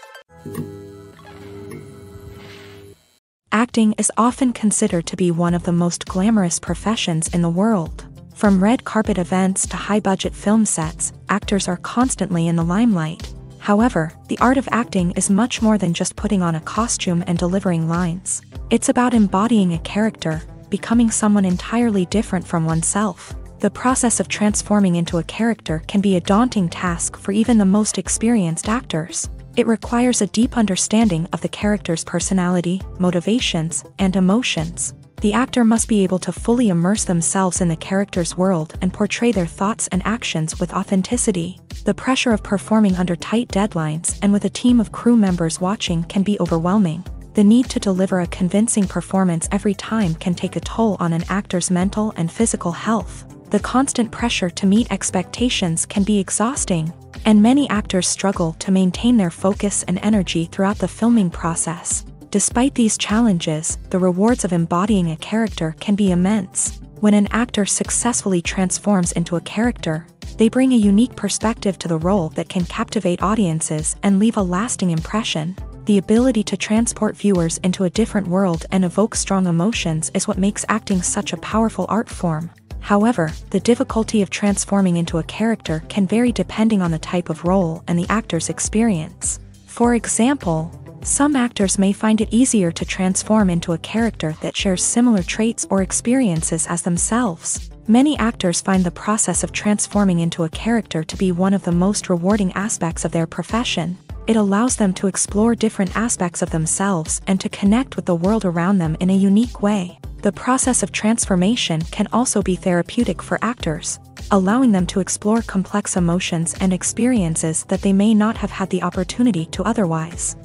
Acting is often considered to be one of the most glamorous professions in the world. From red carpet events to high-budget film sets, actors are constantly in the limelight. However, the art of acting is much more than just putting on a costume and delivering lines. It's about embodying a character, becoming someone entirely different from oneself. The process of transforming into a character can be a daunting task for even the most experienced actors. It requires a deep understanding of the character's personality, motivations, and emotions. The actor must be able to fully immerse themselves in the character's world and portray their thoughts and actions with authenticity. The pressure of performing under tight deadlines and with a team of crew members watching can be overwhelming. The need to deliver a convincing performance every time can take a toll on an actor's mental and physical health. The constant pressure to meet expectations can be exhausting, and many actors struggle to maintain their focus and energy throughout the filming process. Despite these challenges, the rewards of embodying a character can be immense. When an actor successfully transforms into a character, they bring a unique perspective to the role that can captivate audiences and leave a lasting impression. The ability to transport viewers into a different world and evoke strong emotions is what makes acting such a powerful art form. However, the difficulty of transforming into a character can vary depending on the type of role and the actor's experience. For example, some actors may find it easier to transform into a character that shares similar traits or experiences as themselves. Many actors find the process of transforming into a character to be one of the most rewarding aspects of their profession. It allows them to explore different aspects of themselves and to connect with the world around them in a unique way. The process of transformation can also be therapeutic for actors, allowing them to explore complex emotions and experiences that they may not have had the opportunity to otherwise.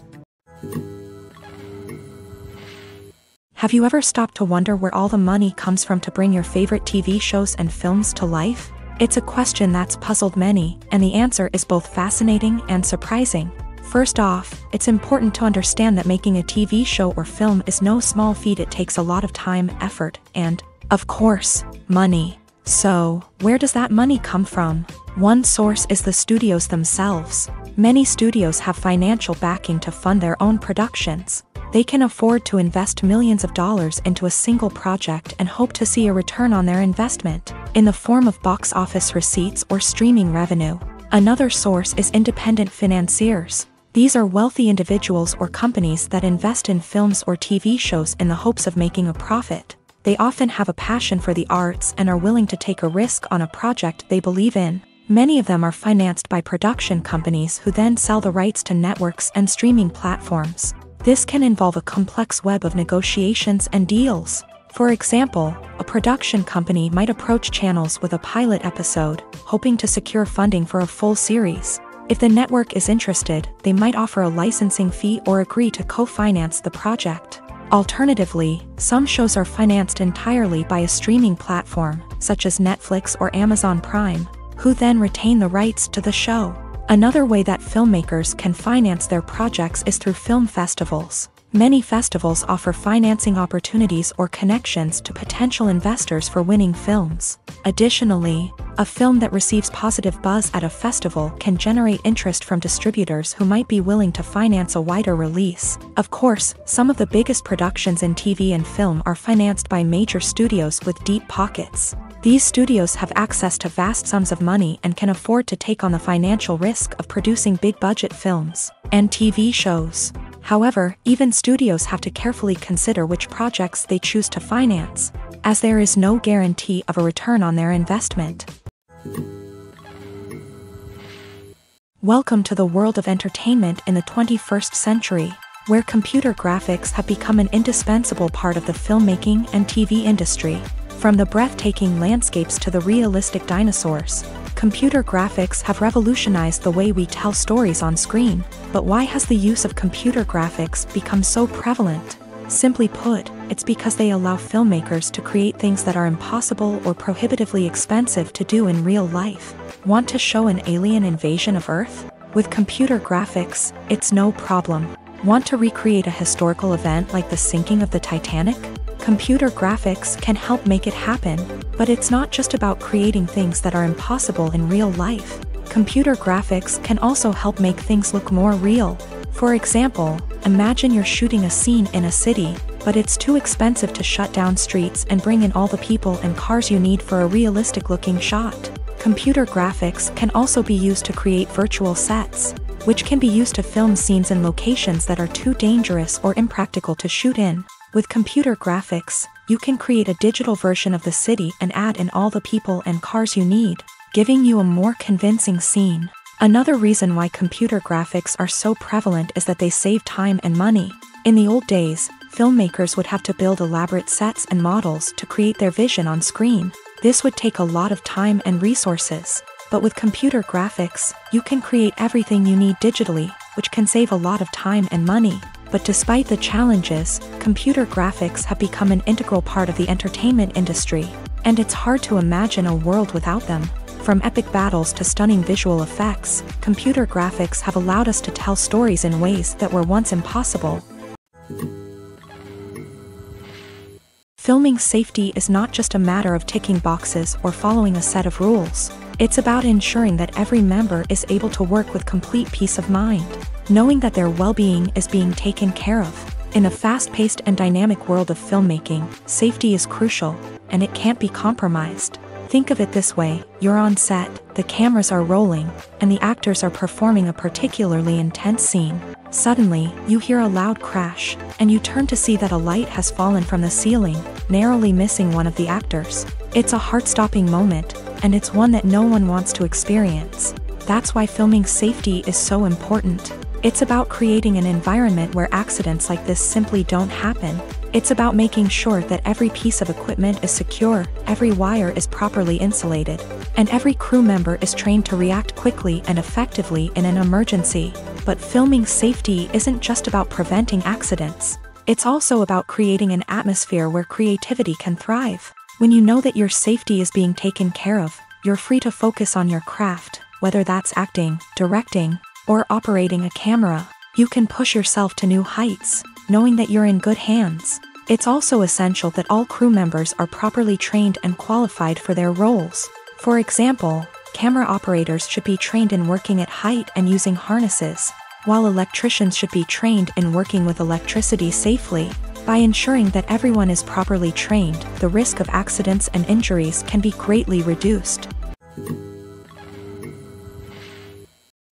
Have you ever stopped to wonder where all the money comes from to bring your favorite TV shows and films to life? It's a question that's puzzled many, and the answer is both fascinating and surprising. First off, it's important to understand that making a TV show or film is no small feat. It takes a lot of time, effort, and, of course, money. So, where does that money come from? One source is the studios themselves. Many studios have financial backing to fund their own productions. They can afford to invest millions of dollars into a single project and hope to see a return on their investment, in the form of box office receipts or streaming revenue. Another source is independent financiers. These are wealthy individuals or companies that invest in films or TV shows in the hopes of making a profit. They often have a passion for the arts and are willing to take a risk on a project they believe in. Many of them are financed by production companies who then sell the rights to networks and streaming platforms. This can involve a complex web of negotiations and deals. For example, a production company might approach channels with a pilot episode, hoping to secure funding for a full series. If the network is interested, they might offer a licensing fee or agree to co-finance the project. Alternatively, some shows are financed entirely by a streaming platform, such as Netflix or Amazon Prime, who then retain the rights to the show. Another way that filmmakers can finance their projects is through film festivals. Many festivals offer financing opportunities or connections to potential investors for winning films. Additionally, a film that receives positive buzz at a festival can generate interest from distributors who might be willing to finance a wider release. Of course, some of the biggest productions in TV and film are financed by major studios with deep pockets. These studios have access to vast sums of money and can afford to take on the financial risk of producing big-budget films and TV shows. However, even studios have to carefully consider which projects they choose to finance, as there is no guarantee of a return on their investment. Welcome to the world of entertainment in the 21st century, where computer graphics have become an indispensable part of the filmmaking and TV industry. From the breathtaking landscapes to the realistic dinosaurs, computer graphics have revolutionized the way we tell stories on screen. But why has the use of computer graphics become so prevalent? Simply put, it's because they allow filmmakers to create things that are impossible or prohibitively expensive to do in real life. Want to show an alien invasion of Earth? With computer graphics, it's no problem. Want to recreate a historical event like the sinking of the Titanic? Computer graphics can help make it happen, but it's not just about creating things that are impossible in real life. Computer graphics can also help make things look more real. For example, imagine you're shooting a scene in a city, but it's too expensive to shut down streets and bring in all the people and cars you need for a realistic-looking shot. Computer graphics can also be used to create virtual sets. which can be used to film scenes in locations that are too dangerous or impractical to shoot in. With computer graphics, you can create a digital version of the city and add in all the people and cars you need, giving you a more convincing scene. Another reason why computer graphics are so prevalent is that they save time and money. In the old days, filmmakers would have to build elaborate sets and models to create their vision on screen. This would take a lot of time and resources. But with computer graphics, you can create everything you need digitally, which can save a lot of time and money. But despite the challenges, computer graphics have become an integral part of the entertainment industry, and it's hard to imagine a world without them. From epic battles to stunning visual effects, computer graphics have allowed us to tell stories in ways that were once impossible. Filming safety is not just a matter of ticking boxes or following a set of rules. It's about ensuring that every member is able to work with complete peace of mind, knowing that their well-being is being taken care of. In a fast-paced and dynamic world of filmmaking, safety is crucial, and it can't be compromised. Think of it this way: you're on set, the cameras are rolling, and the actors are performing a particularly intense scene. Suddenly, you hear a loud crash, and you turn to see that a light has fallen from the ceiling, narrowly missing one of the actors. It's a heart-stopping moment, and it's one that no one wants to experience. That's why filming safety is so important. It's about creating an environment where accidents like this simply don't happen. It's about making sure that every piece of equipment is secure, every wire is properly insulated, and every crew member is trained to react quickly and effectively in an emergency. But filming safety isn't just about preventing accidents. It's also about creating an atmosphere where creativity can thrive. When you know that your safety is being taken care of, you're free to focus on your craft, whether that's acting, directing, or operating a camera. You can push yourself to new heights, knowing that you're in good hands. It's also essential that all crew members are properly trained and qualified for their roles. For example, camera operators should be trained in working at height and using harnesses, while electricians should be trained in working with electricity safely. By ensuring that everyone is properly trained, the risk of accidents and injuries can be greatly reduced.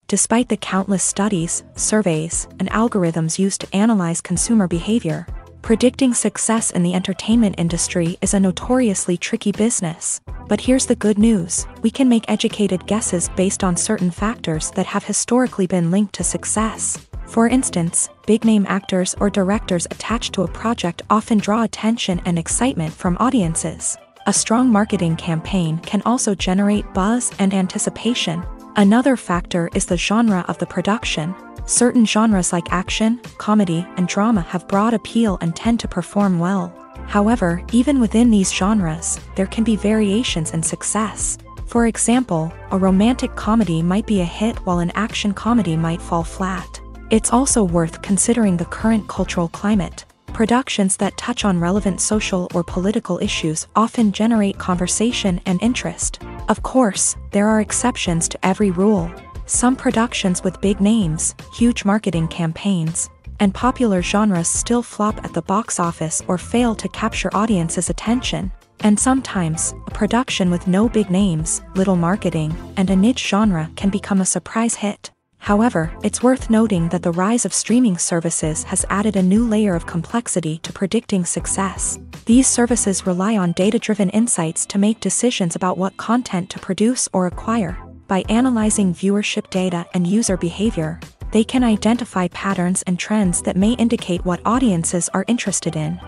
Despite the countless studies, surveys, and algorithms used to analyze consumer behavior, predicting success in the entertainment industry is a notoriously tricky business. But here's the good news: we can make educated guesses based on certain factors that have historically been linked to success. For instance, big-name actors or directors attached to a project often draw attention and excitement from audiences. A strong marketing campaign can also generate buzz and anticipation. Another factor is the genre of the production. Certain genres like action, comedy, and drama have broad appeal and tend to perform well. However, even within these genres, there can be variations in success. For example, a romantic comedy might be a hit while an action comedy might fall flat. It's also worth considering the current cultural climate. Productions that touch on relevant social or political issues often generate conversation and interest. Of course, there are exceptions to every rule. Some productions with big names, huge marketing campaigns, and popular genres still flop at the box office or fail to capture audiences' attention. And sometimes, a production with no big names, little marketing, and a niche genre can become a surprise hit. However, it's worth noting that the rise of streaming services has added a new layer of complexity to predicting success. These services rely on data-driven insights to make decisions about what content to produce or acquire. By analyzing viewership data and user behavior, they can identify patterns and trends that may indicate what audiences are interested in.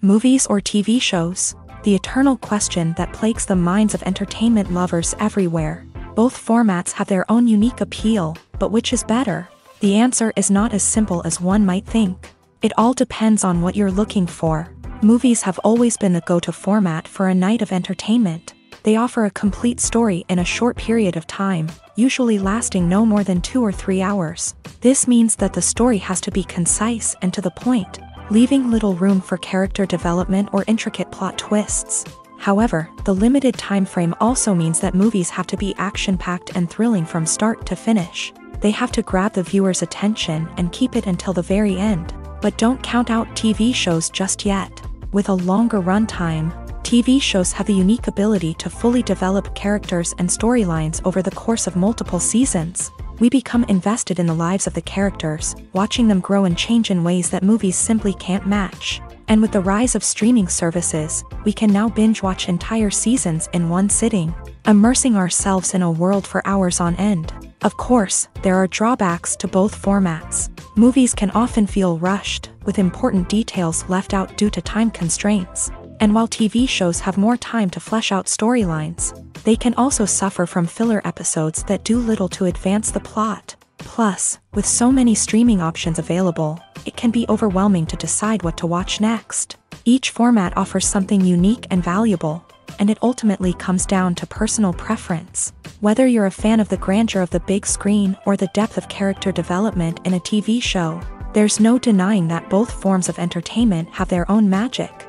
Movies or TV shows? The eternal question that plagues the minds of entertainment lovers everywhere. Both formats have their own unique appeal, but which is better? The answer is not as simple as one might think. It all depends on what you're looking for. Movies have always been the go-to format for a night of entertainment. They offer a complete story in a short period of time, usually lasting no more than 2 or 3 hours. This means that the story has to be concise and to the point, leaving little room for character development or intricate plot twists. However, the limited time frame also means that movies have to be action-packed and thrilling from start to finish. They have to grab the viewer's attention and keep it until the very end. But don't count out TV shows just yet. With a longer runtime, TV shows have the unique ability to fully develop characters and storylines over the course of multiple seasons. We become invested in the lives of the characters, watching them grow and change in ways that movies simply can't match. And with the rise of streaming services, we can now binge-watch entire seasons in one sitting, immersing ourselves in a world for hours on end. Of course, there are drawbacks to both formats. Movies can often feel rushed, with important details left out due to time constraints. And while TV shows have more time to flesh out storylines, they can also suffer from filler episodes that do little to advance the plot. Plus, with so many streaming options available, it can be overwhelming to decide what to watch next. Each format offers something unique and valuable, and it ultimately comes down to personal preference. Whether you're a fan of the grandeur of the big screen or the depth of character development in a TV show, there's no denying that both forms of entertainment have their own magic.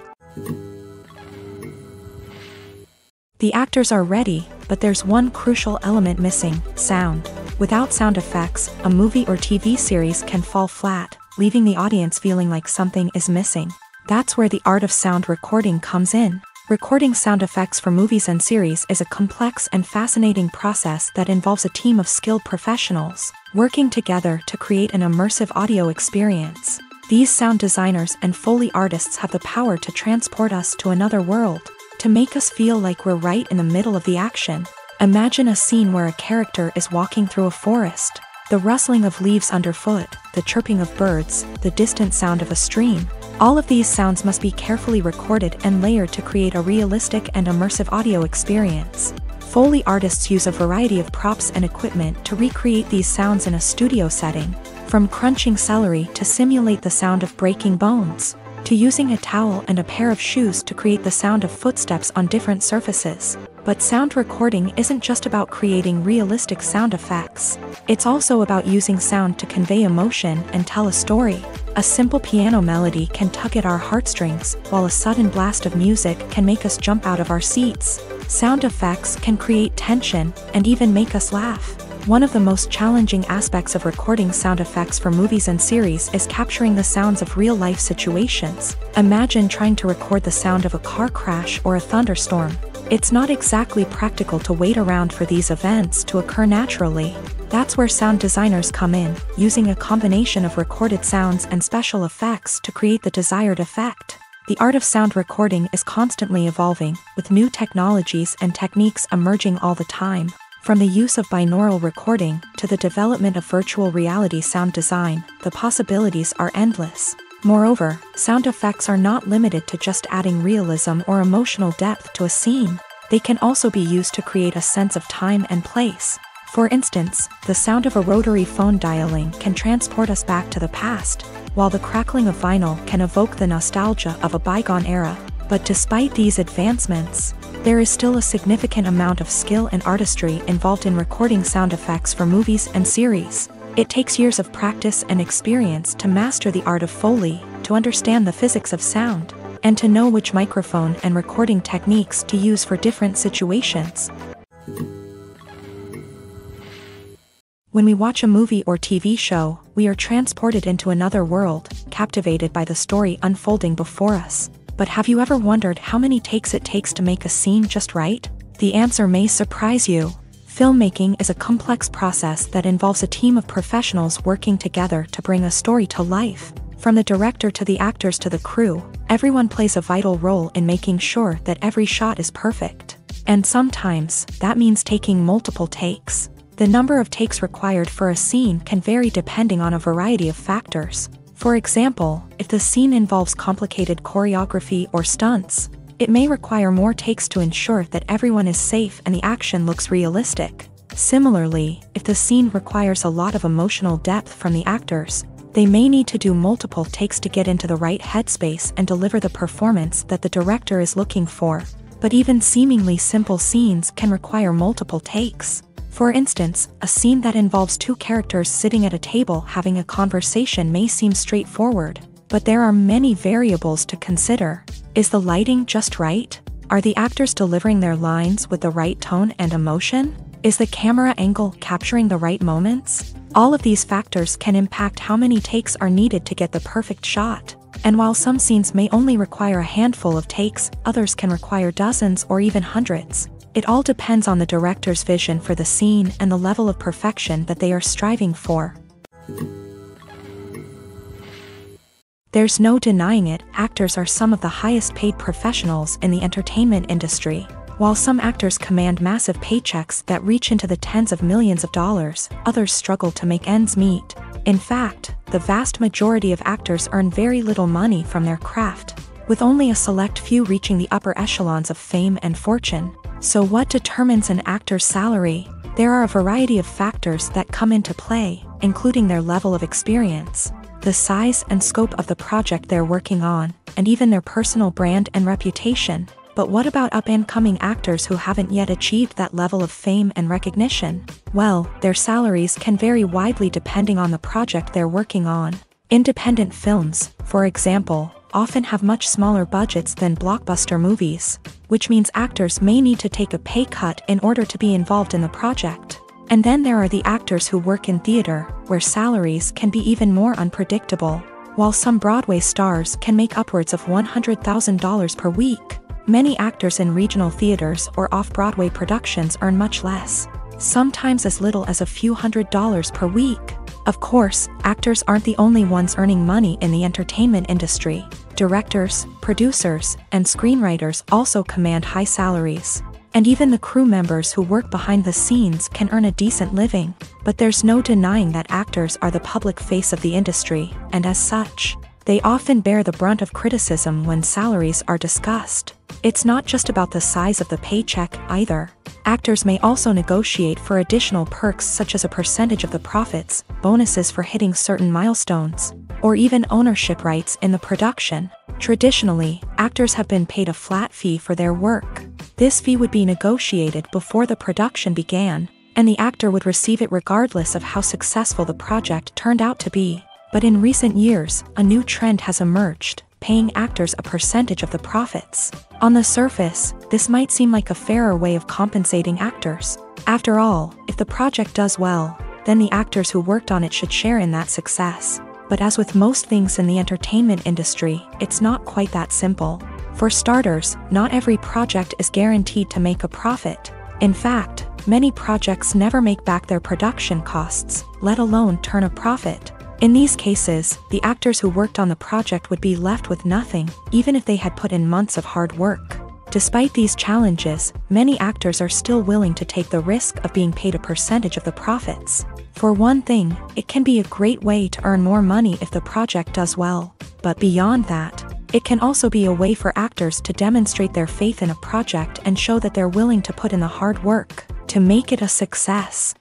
The actors are ready, but there's one crucial element missing: sound. Without sound effects, a movie or TV series can fall flat, leaving the audience feeling like something is missing. That's where the art of sound recording comes in. Recording sound effects for movies and series is a complex and fascinating process that involves a team of skilled professionals working together to create an immersive audio experience. These sound designers and Foley artists have the power to transport us to another world, to make us feel like we're right in the middle of the action. Imagine a scene where a character is walking through a forest. The rustling of leaves underfoot, the chirping of birds, the distant sound of a stream. All of these sounds must be carefully recorded and layered to create a realistic and immersive audio experience. Foley artists use a variety of props and equipment to recreate these sounds in a studio setting, from crunching celery to simulate the sound of breaking bones, to using a towel and a pair of shoes to create the sound of footsteps on different surfaces. But sound recording isn't just about creating realistic sound effects. It's also about using sound to convey emotion and tell a story. A simple piano melody can tug at our heartstrings, while a sudden blast of music can make us jump out of our seats. Sound effects can create tension and even make us laugh. One of the most challenging aspects of recording sound effects for movies and series is capturing the sounds of real-life situations. Imagine trying to record the sound of a car crash or a thunderstorm. It's not exactly practical to wait around for these events to occur naturally. That's where sound designers come in, using a combination of recorded sounds and special effects to create the desired effect. The art of sound recording is constantly evolving, with new technologies and techniques emerging all the time. From the use of binaural recording to the development of virtual reality sound design, the possibilities are endless. Moreover, sound effects are not limited to just adding realism or emotional depth to a scene. They can also be used to create a sense of time and place. For instance, the sound of a rotary phone dialing can transport us back to the past, while the crackling of vinyl can evoke the nostalgia of a bygone era. But despite these advancements, there is still a significant amount of skill and artistry involved in recording sound effects for movies and series. It takes years of practice and experience to master the art of Foley, to understand the physics of sound, and to know which microphone and recording techniques to use for different situations. When we watch a movie or TV show, we are transported into another world, captivated by the story unfolding before us. But have you ever wondered how many takes it takes to make a scene just right? The answer may surprise you. Filmmaking is a complex process that involves a team of professionals working together to bring a story to life. From the director to the actors to the crew, everyone plays a vital role in making sure that every shot is perfect. And sometimes, that means taking multiple takes. The number of takes required for a scene can vary depending on a variety of factors. For example, if the scene involves complicated choreography or stunts, it may require more takes to ensure that everyone is safe and the action looks realistic. Similarly, if the scene requires a lot of emotional depth from the actors, they may need to do multiple takes to get into the right headspace and deliver the performance that the director is looking for. But even seemingly simple scenes can require multiple takes. For instance, a scene that involves two characters sitting at a table having a conversation may seem straightforward, but there are many variables to consider. Is the lighting just right? Are the actors delivering their lines with the right tone and emotion? Is the camera angle capturing the right moments? All of these factors can impact how many takes are needed to get the perfect shot. And while some scenes may only require a handful of takes, others can require dozens or even hundreds. It all depends on the director's vision for the scene and the level of perfection that they are striving for. There's no denying it, actors are some of the highest paid professionals in the entertainment industry. While some actors command massive paychecks that reach into the tens of millions of dollars, others struggle to make ends meet. In fact, the vast majority of actors earn very little money from their craft, with only a select few reaching the upper echelons of fame and fortune. So what determines an actor's salary? There are a variety of factors that come into play, including their level of experience, the size and scope of the project they're working on, and even their personal brand and reputation. But what about up-and-coming actors who haven't yet achieved that level of fame and recognition? Well, their salaries can vary widely depending on the project they're working on. Independent films, for example, often have much smaller budgets than blockbuster movies, which means actors may need to take a pay cut in order to be involved in the project. And then there are the actors who work in theater, where salaries can be even more unpredictable. While some Broadway stars can make upwards of $100,000 per week, many actors in regional theaters or off-Broadway productions earn much less, sometimes as little as a few $100s per week. Of course, actors aren't the only ones earning money in the entertainment industry. Directors, producers, and screenwriters also command high salaries. And even the crew members who work behind the scenes can earn a decent living. But there's no denying that actors are the public face of the industry, and as such, they often bear the brunt of criticism when salaries are discussed. It's not just about the size of the paycheck, either. Actors may also negotiate for additional perks such as a percentage of the profits, bonuses for hitting certain milestones, or even ownership rights in the production. Traditionally, actors have been paid a flat fee for their work. This fee would be negotiated before the production began, and the actor would receive it regardless of how successful the project turned out to be. But in recent years, a new trend has emerged, paying actors a percentage of the profits. On the surface, this might seem like a fairer way of compensating actors. After all, if the project does well, then the actors who worked on it should share in that success. But as with most things in the entertainment industry, it's not quite that simple. For starters, not every project is guaranteed to make a profit. In fact, many projects never make back their production costs, let alone turn a profit. In these cases, the actors who worked on the project would be left with nothing, even if they had put in months of hard work. Despite these challenges, many actors are still willing to take the risk of being paid a percentage of the profits. For one thing, it can be a great way to earn more money if the project does well. But beyond that, it can also be a way for actors to demonstrate their faith in a project and show that they're willing to put in the hard work to make it a success.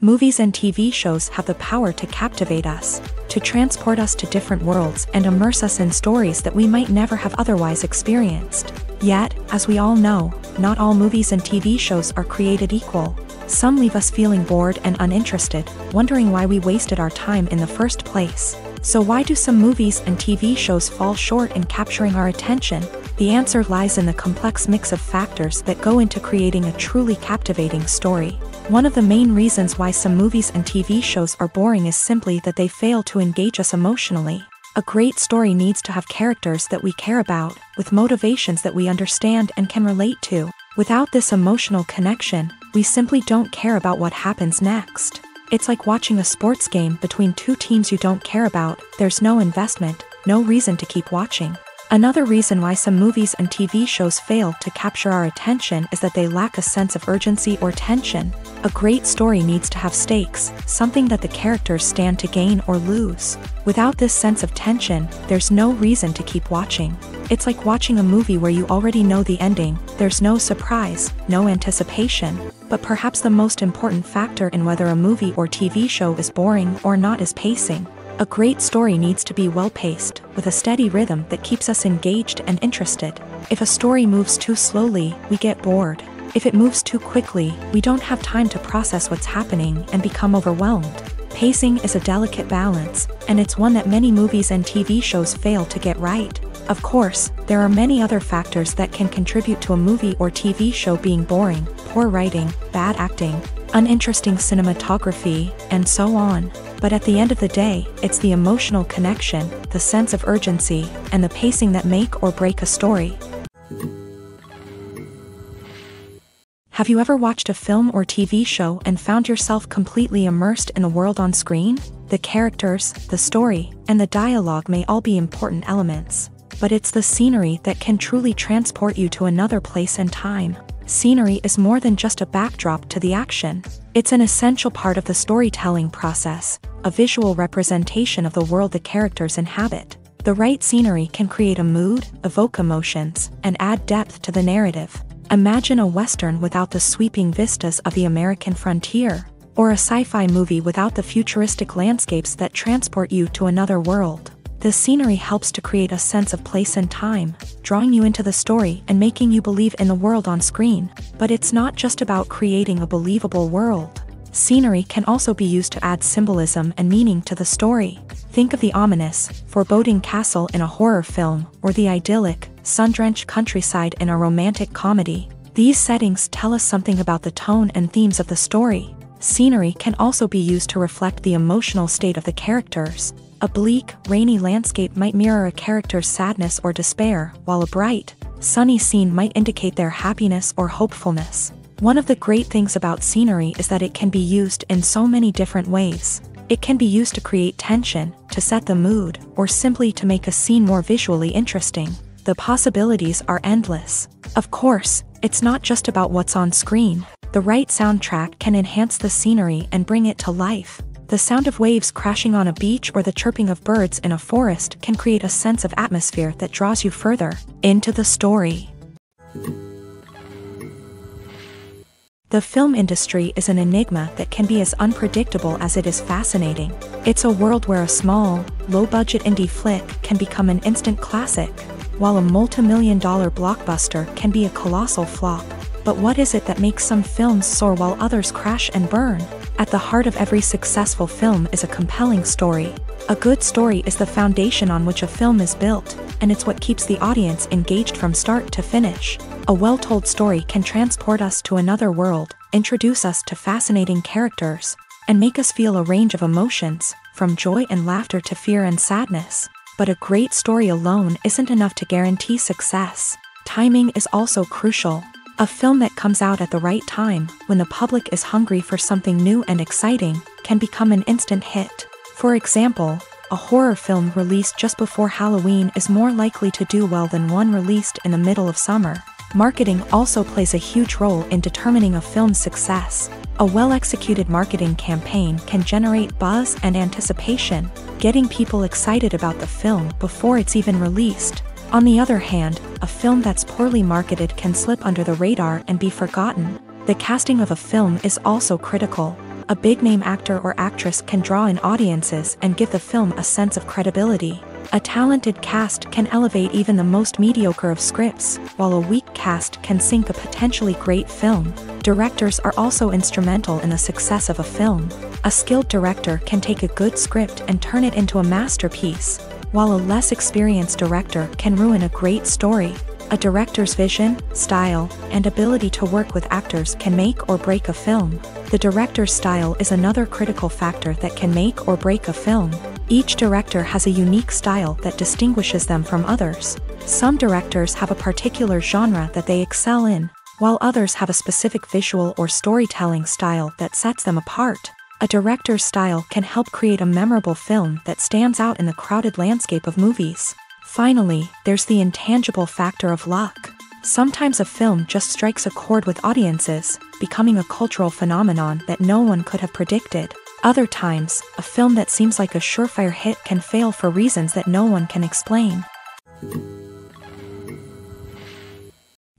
Movies and TV shows have the power to captivate us, to transport us to different worlds and immerse us in stories that we might never have otherwise experienced. Yet, as we all know, not all movies and TV shows are created equal. Some leave us feeling bored and uninterested, wondering why we wasted our time in the first place. So why do some movies and TV shows fall short in capturing our attention? The answer lies in the complex mix of factors that go into creating a truly captivating story. One of the main reasons why some movies and TV shows are boring is simply that they fail to engage us emotionally. A great story needs to have characters that we care about, with motivations that we understand and can relate to. Without this emotional connection, we simply don't care about what happens next. It's like watching a sports game between two teams you don't care about. There's no investment, no reason to keep watching. Another reason why some movies and TV shows fail to capture our attention is that they lack a sense of urgency or tension. A great story needs to have stakes, something that the characters stand to gain or lose. Without this sense of tension, there's no reason to keep watching. It's like watching a movie where you already know the ending. There's no surprise, no anticipation. But perhaps the most important factor in whether a movie or TV show is boring or not is pacing. A great story needs to be well-paced, with a steady rhythm that keeps us engaged and interested. If a story moves too slowly, we get bored. If it moves too quickly, we don't have time to process what's happening and become overwhelmed. Pacing is a delicate balance, and it's one that many movies and TV shows fail to get right. Of course, there are many other factors that can contribute to a movie or TV show being boring: poor writing, bad acting, uninteresting cinematography, and so on. But at the end of the day, it's the emotional connection, the sense of urgency, and the pacing that make or break a story. Have you ever watched a film or TV show and found yourself completely immersed in the world on screen? The characters, the story, and the dialogue may all be important elements, but it's the scenery that can truly transport you to another place and time. Scenery is more than just a backdrop to the action. It's an essential part of the storytelling process, a visual representation of the world the characters inhabit. The right scenery can create a mood, evoke emotions, and add depth to the narrative. Imagine a Western without the sweeping vistas of the American frontier, or a sci-fi movie without the futuristic landscapes that transport you to another world. The scenery helps to create a sense of place and time, drawing you into the story and making you believe in the world on screen. But it's not just about creating a believable world. Scenery can also be used to add symbolism and meaning to the story. Think of the ominous, foreboding castle in a horror film, or the idyllic, sun-drenched countryside in a romantic comedy. These settings tell us something about the tone and themes of the story. Scenery can also be used to reflect the emotional state of the characters. A bleak, rainy landscape might mirror a character's sadness or despair, while a bright, sunny scene might indicate their happiness or hopefulness. One of the great things about scenery is that it can be used in so many different ways. It can be used to create tension, to set the mood, or simply to make a scene more visually interesting. The possibilities are endless. Of course, it's not just about what's on screen. The right soundtrack can enhance the scenery and bring it to life. The sound of waves crashing on a beach or the chirping of birds in a forest can create a sense of atmosphere that draws you further into the story. The film industry is an enigma that can be as unpredictable as it is fascinating. It's a world where a small, low-budget indie flick can become an instant classic, while a multi-million-dollar blockbuster can be a colossal flop. But what is it that makes some films soar while others crash and burn? At the heart of every successful film is a compelling story. A good story is the foundation on which a film is built, and it's what keeps the audience engaged from start to finish. A well-told story can transport us to another world, introduce us to fascinating characters, and make us feel a range of emotions, from joy and laughter to fear and sadness. But a great story alone isn't enough to guarantee success. Timing is also crucial. A film that comes out at the right time, when the public is hungry for something new and exciting, can become an instant hit. For example, a horror film released just before Halloween is more likely to do well than one released in the middle of summer. Marketing also plays a huge role in determining a film's success. A well-executed marketing campaign can generate buzz and anticipation, getting people excited about the film before it's even released. On the other hand, a film that's poorly marketed can slip under the radar and be forgotten. The casting of a film is also critical. A big-name actor or actress can draw in audiences and give the film a sense of credibility. A talented cast can elevate even the most mediocre of scripts, while a weak cast can sink a potentially great film. Directors are also instrumental in the success of a film. A skilled director can take a good script and turn it into a masterpiece, while a less experienced director can ruin a great story. A director's vision, style, and ability to work with actors can make or break a film. The director's style is another critical factor that can make or break a film. Each director has a unique style that distinguishes them from others. Some directors have a particular genre that they excel in, while others have a specific visual or storytelling style that sets them apart. A director's style can help create a memorable film that stands out in the crowded landscape of movies. Finally, there's the intangible factor of luck. Sometimes a film just strikes a chord with audiences, becoming a cultural phenomenon that no one could have predicted. Other times, a film that seems like a surefire hit can fail for reasons that no one can explain.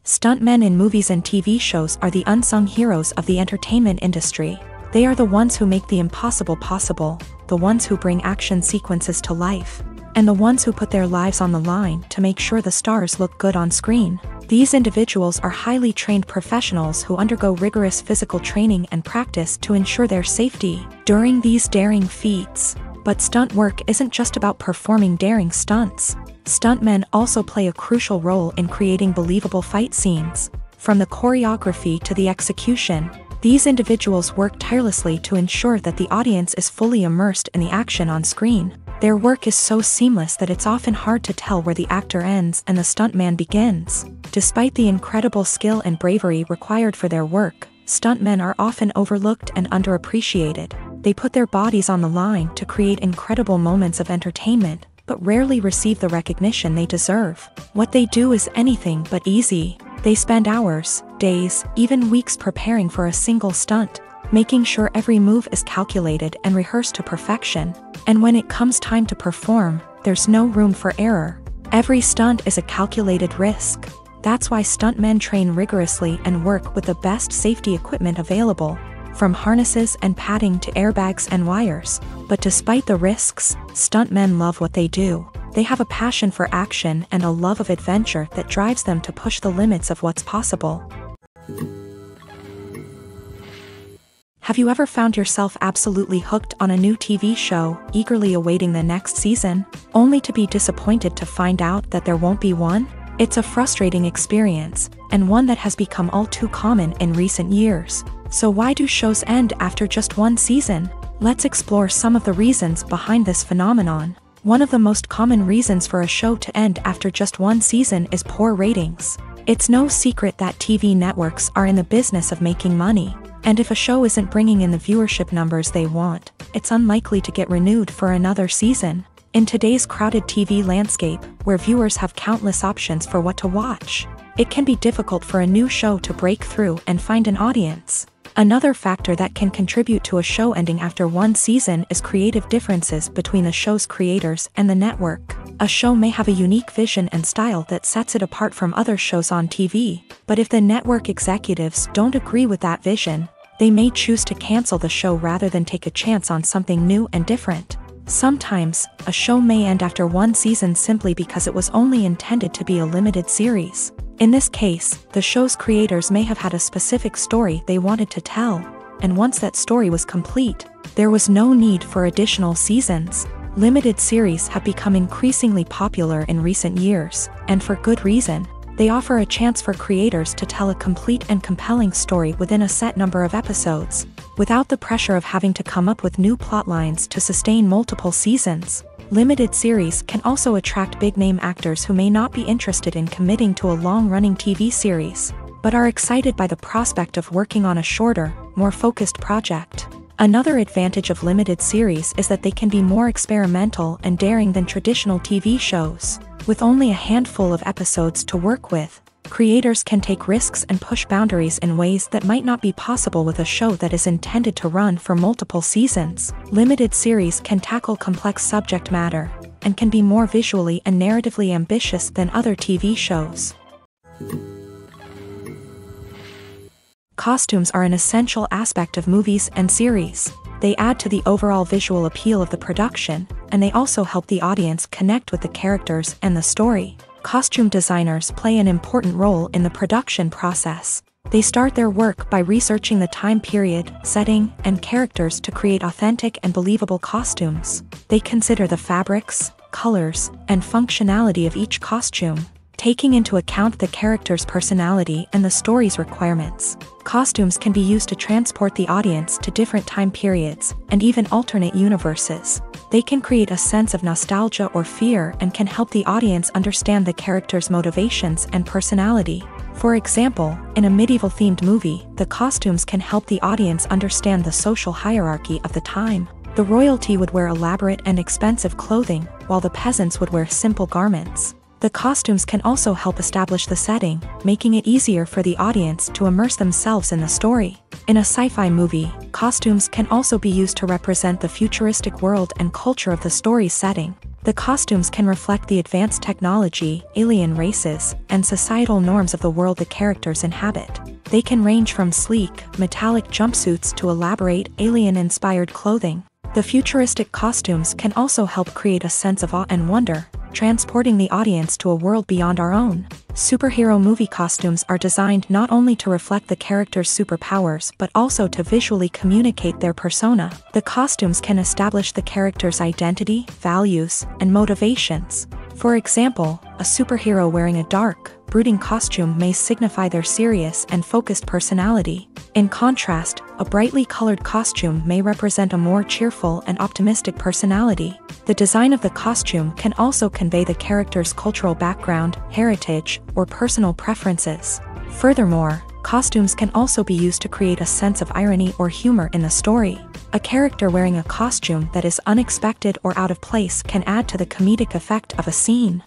Stuntmen in movies and TV shows are the unsung heroes of the entertainment industry. They are the ones who make the impossible possible, the ones who bring action sequences to life, and the ones who put their lives on the line to make sure the stars look good on screen. These individuals are highly trained professionals who undergo rigorous physical training and practice to ensure their safety during these daring feats. But stunt work isn't just about performing daring stunts. Stuntmen also play a crucial role in creating believable fight scenes. From the choreography to the execution, These individuals work tirelessly to ensure that the audience is fully immersed in the action on screen. Their work is so seamless that it's often hard to tell where the actor ends and the stuntman begins. Despite the incredible skill and bravery required for their work, stuntmen are often overlooked and underappreciated. They put their bodies on the line to create incredible moments of entertainment, but rarely receive the recognition they deserve. What they do is anything but easy. They spend hours, days, even weeks preparing for a single stunt, making sure every move is calculated and rehearsed to perfection. And when it comes time to perform, there's no room for error. Every stunt is a calculated risk. That's why stuntmen train rigorously and work with the best safety equipment available, from harnesses and padding to airbags and wires. But despite the risks, stuntmen love what they do. They have a passion for action and a love of adventure that drives them to push the limits of what's possible. Have you ever found yourself absolutely hooked on a new TV show, eagerly awaiting the next season, only to be disappointed to find out that there won't be one? It's a frustrating experience, and one that has become all too common in recent years. So why do shows end after just one season? Let's explore some of the reasons behind this phenomenon. One of the most common reasons for a show to end after just one season is poor ratings. It's no secret that TV networks are in the business of making money, and if a show isn't bringing in the viewership numbers they want, it's unlikely to get renewed for another season. In today's crowded TV landscape, where viewers have countless options for what to watch, it can be difficult for a new show to break through and find an audience. Another factor that can contribute to a show ending after one season is creative differences between the show's creators and the network. A show may have a unique vision and style that sets it apart from other shows on TV, but if the network executives don't agree with that vision, they may choose to cancel the show rather than take a chance on something new and different. Sometimes, a show may end after one season simply because it was only intended to be a limited series. In this case, the show's creators may have had a specific story they wanted to tell, and once that story was complete, there was no need for additional seasons. Limited series have become increasingly popular in recent years, and for good reason. They offer a chance for creators to tell a complete and compelling story within a set number of episodes, without the pressure of having to come up with new plotlines to sustain multiple seasons. Limited series can also attract big-name actors who may not be interested in committing to a long-running TV series, but are excited by the prospect of working on a shorter, more focused project. Another advantage of limited series is that they can be more experimental and daring than traditional TV shows. With only a handful of episodes to work with, creators can take risks and push boundaries in ways that might not be possible with a show that is intended to run for multiple seasons. Limited series can tackle complex subject matter, and can be more visually and narratively ambitious than other TV shows. Costumes are an essential aspect of movies and series. They add to the overall visual appeal of the production, and they also help the audience connect with the characters and the story. Costume designers play an important role in the production process. They start their work by researching the time period, setting, and characters to create authentic and believable costumes. They consider the fabrics, colors, and functionality of each costume, taking into account the character's personality and the story's requirements. Costumes can be used to transport the audience to different time periods, and even alternate universes. They can create a sense of nostalgia or fear and can help the audience understand the character's motivations and personality. For example, in a medieval-themed movie, the costumes can help the audience understand the social hierarchy of the time. The royalty would wear elaborate and expensive clothing, while the peasants would wear simple garments. The costumes can also help establish the setting, making it easier for the audience to immerse themselves in the story. In a sci-fi movie, costumes can also be used to represent the futuristic world and culture of the story's setting. The costumes can reflect the advanced technology, alien races, and societal norms of the world the characters inhabit. They can range from sleek, metallic jumpsuits to elaborate, alien-inspired clothing. The futuristic costumes can also help create a sense of awe and wonder, transporting the audience to a world beyond our own. Superhero movie costumes are designed not only to reflect the character's superpowers but also to visually communicate their persona. The costumes can establish the character's identity, values, and motivations. For example, a superhero wearing a dark, brooding costume may signify their serious and focused personality. In contrast, a brightly colored costume may represent a more cheerful and optimistic personality. The design of the costume can also convey the character's cultural background, heritage, or personal preferences. Furthermore, costumes can also be used to create a sense of irony or humor in the story. A character wearing a costume that is unexpected or out of place can add to the comedic effect of a scene.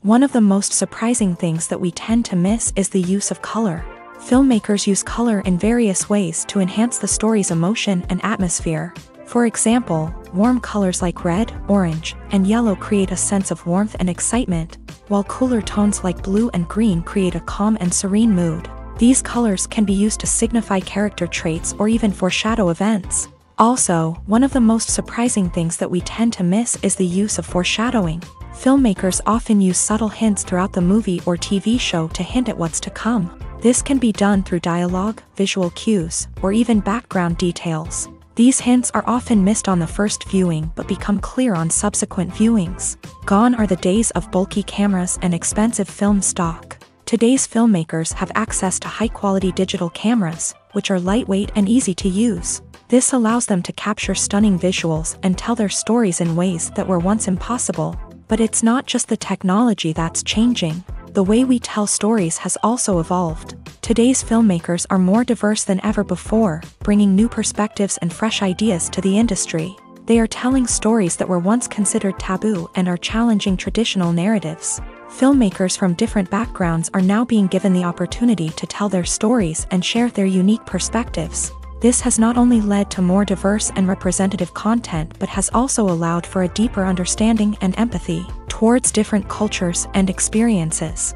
One of the most surprising things that we tend to miss is the use of color. Filmmakers use color in various ways to enhance the story's emotion and atmosphere. For example, warm colors like red, orange, and yellow create a sense of warmth and excitement, while cooler tones like blue and green create a calm and serene mood. These colors can be used to signify character traits or even foreshadow events. Also, one of the most surprising things that we tend to miss is the use of foreshadowing. Filmmakers often use subtle hints throughout the movie or TV show to hint at what's to come. This can be done through dialogue, visual cues, or even background details. These hints are often missed on the first viewing but become clear on subsequent viewings. Gone are the days of bulky cameras and expensive film stock. Today's filmmakers have access to high-quality digital cameras, which are lightweight and easy to use. This allows them to capture stunning visuals and tell their stories in ways that were once impossible. But it's not just the technology that's changing. The way we tell stories has also evolved. Today's filmmakers are more diverse than ever before, bringing new perspectives and fresh ideas to the industry. They are telling stories that were once considered taboo and are challenging traditional narratives. Filmmakers from different backgrounds are now being given the opportunity to tell their stories and share their unique perspectives. This has not only led to more diverse and representative content but has also allowed for a deeper understanding and empathy towards different cultures and experiences.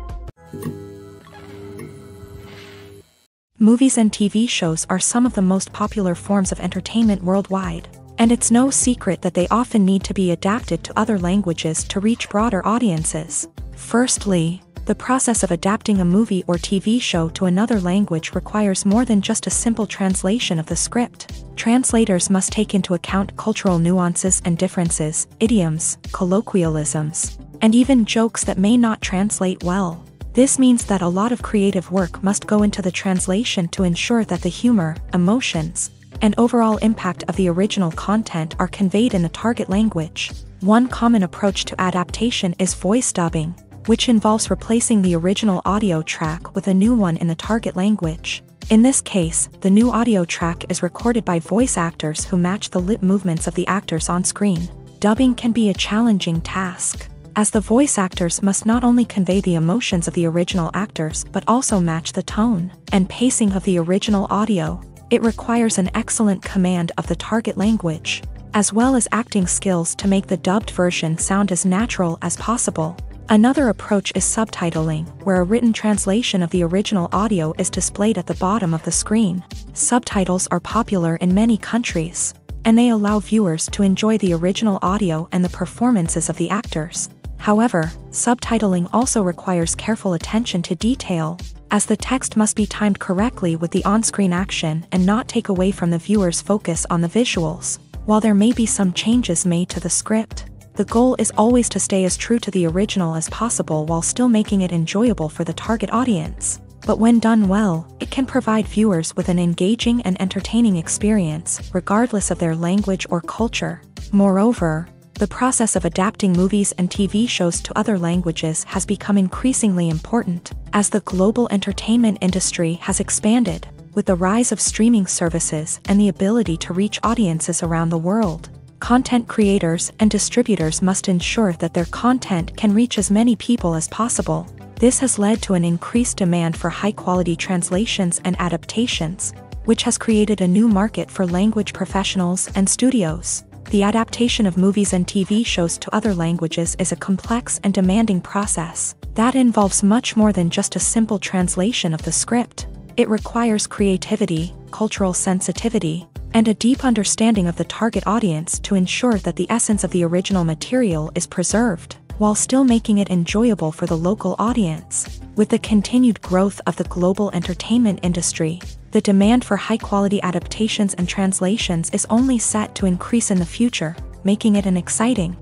Movies and TV shows are some of the most popular forms of entertainment worldwide, and it's no secret that they often need to be adapted to other languages to reach broader audiences. Firstly, the process of adapting a movie or TV show to another language requires more than just a simple translation of the script. Translators must take into account cultural nuances and differences, idioms, colloquialisms, and even jokes that may not translate well. This means that a lot of creative work must go into the translation to ensure that the humor, emotions, and overall impact of the original content are conveyed in the target language. One common approach to adaptation is voice dubbing, which involves replacing the original audio track with a new one in the target language. In this case, the new audio track is recorded by voice actors who match the lip movements of the actors on screen. Dubbing can be a challenging task, as the voice actors must not only convey the emotions of the original actors but also match the tone and pacing of the original audio. It requires an excellent command of the target language, as well as acting skills to make the dubbed version sound as natural as possible. Another approach is subtitling, where a written translation of the original audio is displayed at the bottom of the screen. Subtitles are popular in many countries, and they allow viewers to enjoy the original audio and the performances of the actors. However, subtitling also requires careful attention to detail, as the text must be timed correctly with the on-screen action and not take away from the viewer's focus on the visuals. While there may be some changes made to the script, the goal is always to stay as true to the original as possible while still making it enjoyable for the target audience. But when done well, it can provide viewers with an engaging and entertaining experience, regardless of their language or culture. Moreover, the process of adapting movies and TV shows to other languages has become increasingly important, as the global entertainment industry has expanded, with the rise of streaming services and the ability to reach audiences around the world. Content creators and distributors must ensure that their content can reach as many people as possible. This has led to an increased demand for high-quality translations and adaptations, which has created a new market for language professionals and studios. The adaptation of movies and TV shows to other languages is a complex and demanding process that involves much more than just a simple translation of the script. It requires creativity, cultural sensitivity, and a deep understanding of the target audience to ensure that the essence of the original material is preserved, while still making it enjoyable for the local audience. With the continued growth of the global entertainment industry, the demand for high-quality adaptations and translations is only set to increase in the future, making it an exciting.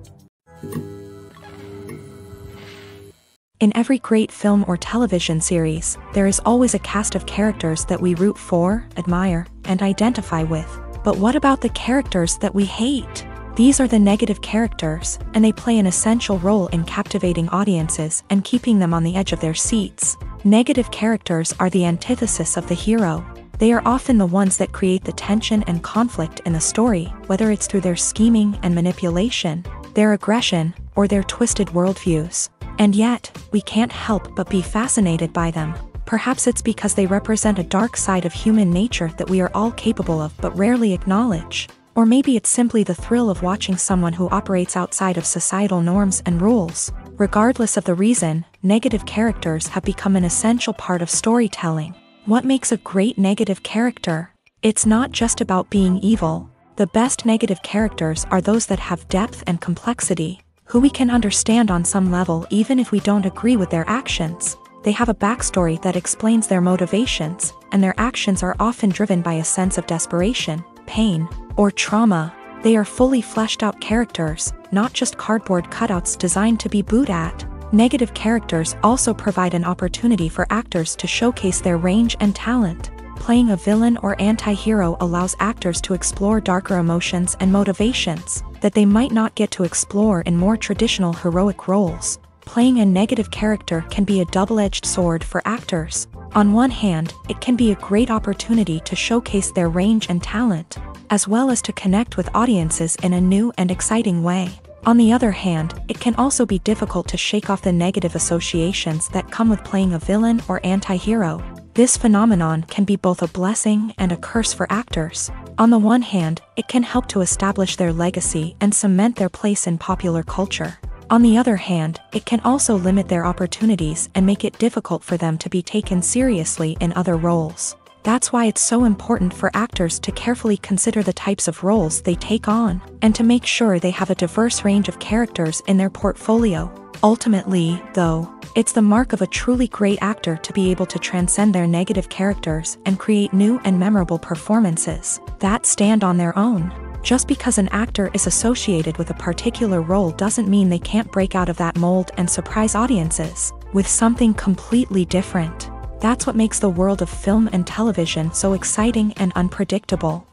In every great film or television series, there is always a cast of characters that we root for, admire, and identify with. But what about the characters that we hate? These are the negative characters, and they play an essential role in captivating audiences and keeping them on the edge of their seats. Negative characters are the antithesis of the hero. They are often the ones that create the tension and conflict in the story, whether it's through their scheming and manipulation, their aggression, or their twisted worldviews. And yet, we can't help but be fascinated by them. Perhaps it's because they represent a dark side of human nature that we are all capable of but rarely acknowledge. Or maybe it's simply the thrill of watching someone who operates outside of societal norms and rules. Regardless of the reason, negative characters have become an essential part of storytelling. What makes a great negative character? It's not just about being evil. The best negative characters are those that have depth and complexity, who we can understand on some level even if we don't agree with their actions. They have a backstory that explains their motivations, and their actions are often driven by a sense of desperation, pain, or trauma. They are fully fleshed out characters, not just cardboard cutouts designed to be booed at. Negative characters also provide an opportunity for actors to showcase their range and talent. Playing a villain or anti-hero allows actors to explore darker emotions and motivations that they might not get to explore in more traditional heroic roles. Playing a negative character can be a double-edged sword for actors. On one hand, it can be a great opportunity to showcase their range and talent, as well as to connect with audiences in a new and exciting way. On the other hand, it can also be difficult to shake off the negative associations that come with playing a villain or anti-hero. This phenomenon can be both a blessing and a curse for actors. On the one hand, it can help to establish their legacy and cement their place in popular culture. On the other hand, it can also limit their opportunities and make it difficult for them to be taken seriously in other roles. That's why it's so important for actors to carefully consider the types of roles they take on, and to make sure they have a diverse range of characters in their portfolio. Ultimately, though, it's the mark of a truly great actor to be able to transcend their negative characters and create new and memorable performances that stand on their own. Just because an actor is associated with a particular role doesn't mean they can't break out of that mold and surprise audiences with something completely different. That's what makes the world of film and television so exciting and unpredictable.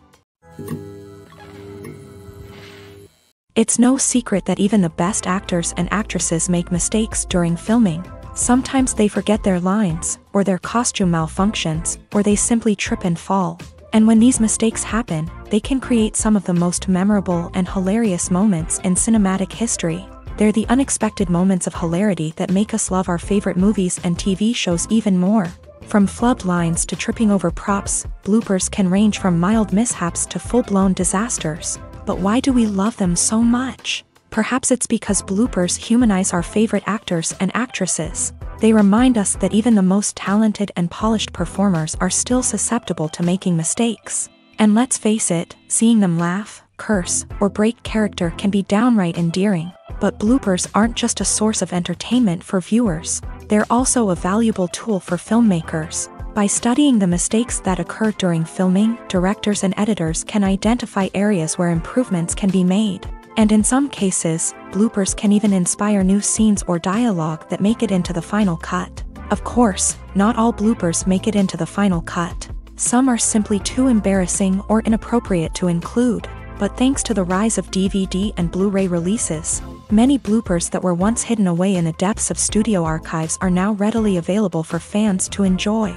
It's no secret that even the best actors and actresses make mistakes during filming. Sometimes they forget their lines, or their costume malfunctions, or they simply trip and fall. And when these mistakes happen, they can create some of the most memorable and hilarious moments in cinematic history. They're the unexpected moments of hilarity that make us love our favorite movies and TV shows even more. From flubbed lines to tripping over props, bloopers can range from mild mishaps to full-blown disasters. But why do we love them so much? Perhaps it's because bloopers humanize our favorite actors and actresses. They remind us that even the most talented and polished performers are still susceptible to making mistakes. And let's face it, seeing them laugh, curse, or break character can be downright endearing. But bloopers aren't just a source of entertainment for viewers. They're also a valuable tool for filmmakers. By studying the mistakes that occur during filming, directors and editors can identify areas where improvements can be made. And in some cases, bloopers can even inspire new scenes or dialogue that make it into the final cut. Of course, not all bloopers make it into the final cut. Some are simply too embarrassing or inappropriate to include. But thanks to the rise of DVD and Blu-ray releases, many bloopers that were once hidden away in the depths of studio archives are now readily available for fans to enjoy.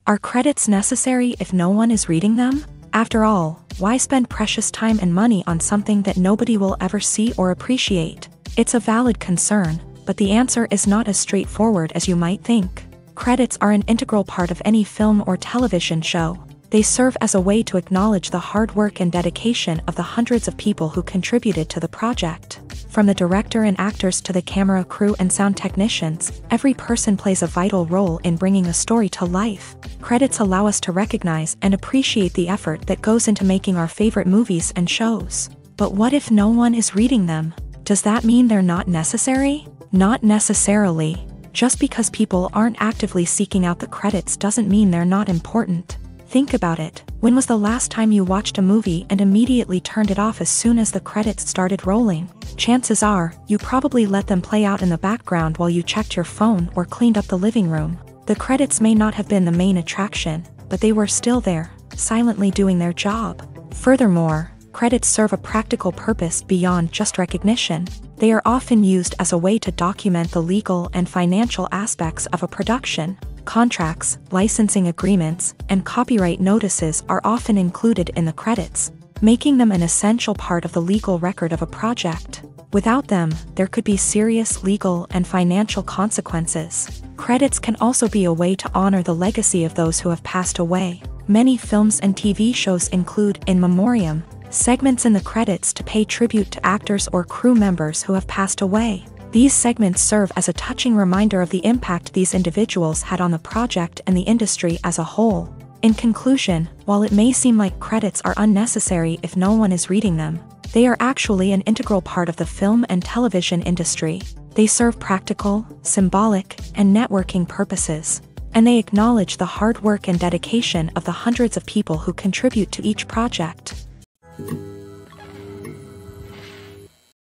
Are credits necessary if no one is reading them? After all, why spend precious time and money on something that nobody will ever see or appreciate? It's a valid concern, but the answer is not as straightforward as you might think. Credits are an integral part of any film or television show. They serve as a way to acknowledge the hard work and dedication of the hundreds of people who contributed to the project. From the director and actors to the camera crew and sound technicians, every person plays a vital role in bringing a story to life. Credits allow us to recognize and appreciate the effort that goes into making our favorite movies and shows. But what if no one is reading them? Does that mean they're not necessary? Not necessarily. Just because people aren't actively seeking out the credits doesn't mean they're not important. Think about it. When was the last time you watched a movie and immediately turned it off as soon as the credits started rolling? Chances are, you probably let them play out in the background while you checked your phone or cleaned up the living room. The credits may not have been the main attraction, but they were still there, silently doing their job. Furthermore, credits serve a practical purpose beyond just recognition. They are often used as a way to document the legal and financial aspects of a production. Contracts, licensing agreements, and copyright notices are often included in the credits, making them an essential part of the legal record of a project. Without them, there could be serious legal and financial consequences. Credits can also be a way to honor the legacy of those who have passed away. Many films and TV shows include in memoriam segments in the credits to pay tribute to actors or crew members who have passed away. These segments serve as a touching reminder of the impact these individuals had on the project and the industry as a whole. In conclusion, while it may seem like credits are unnecessary if no one is reading them, they are actually an integral part of the film and television industry. They serve practical, symbolic, and networking purposes, and they acknowledge the hard work and dedication of the hundreds of people who contribute to each project.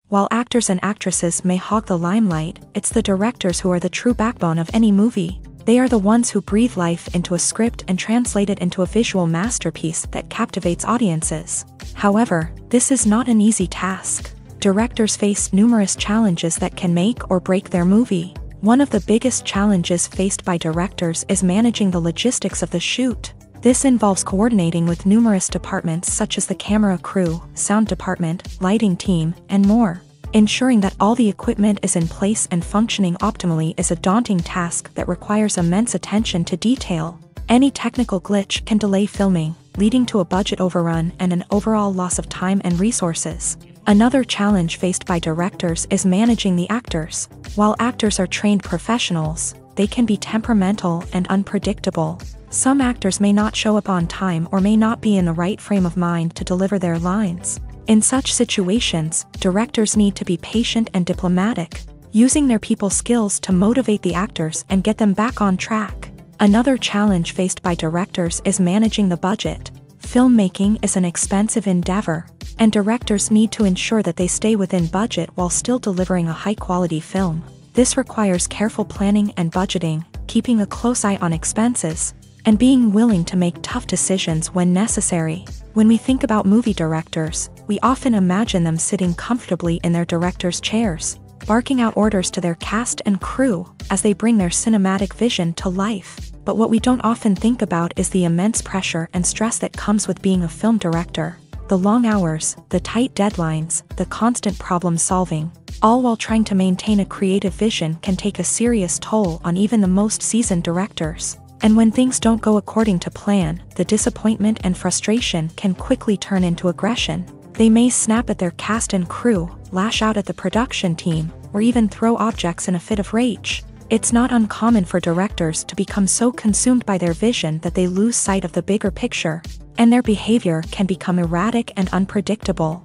While actors and actresses may hog the limelight, it's the directors who are the true backbone of any movie. They are the ones who breathe life into a script and translate it into a visual masterpiece that captivates audiences. However, this is not an easy task. Directors face numerous challenges that can make or break their movie. One of the biggest challenges faced by directors is managing the logistics of the shoot. This involves coordinating with numerous departments such as the camera crew, sound department, lighting team, and more. Ensuring that all the equipment is in place and functioning optimally is a daunting task that requires immense attention to detail. Any technical glitch can delay filming, leading to a budget overrun and an overall loss of time and resources. Another challenge faced by directors is managing the actors. While actors are trained professionals, they can be temperamental and unpredictable. Some actors may not show up on time or may not be in the right frame of mind to deliver their lines. In such situations, directors need to be patient and diplomatic, using their people skills to motivate the actors and get them back on track. Another challenge faced by directors is managing the budget. Filmmaking is an expensive endeavor, and directors need to ensure that they stay within budget while still delivering a high-quality film. This requires careful planning and budgeting, keeping a close eye on expenses, and being willing to make tough decisions when necessary. When we think about movie directors, we often imagine them sitting comfortably in their director's chairs, barking out orders to their cast and crew as they bring their cinematic vision to life. But what we don't often think about is the immense pressure and stress that comes with being a film director. The long hours, the tight deadlines, the constant problem solving, all while trying to maintain a creative vision can take a serious toll on even the most seasoned directors. And when things don't go according to plan, the disappointment and frustration can quickly turn into aggression. They may snap at their cast and crew, lash out at the production team, or even throw objects in a fit of rage. It's not uncommon for directors to become so consumed by their vision that they lose sight of the bigger picture, and their behavior can become erratic and unpredictable.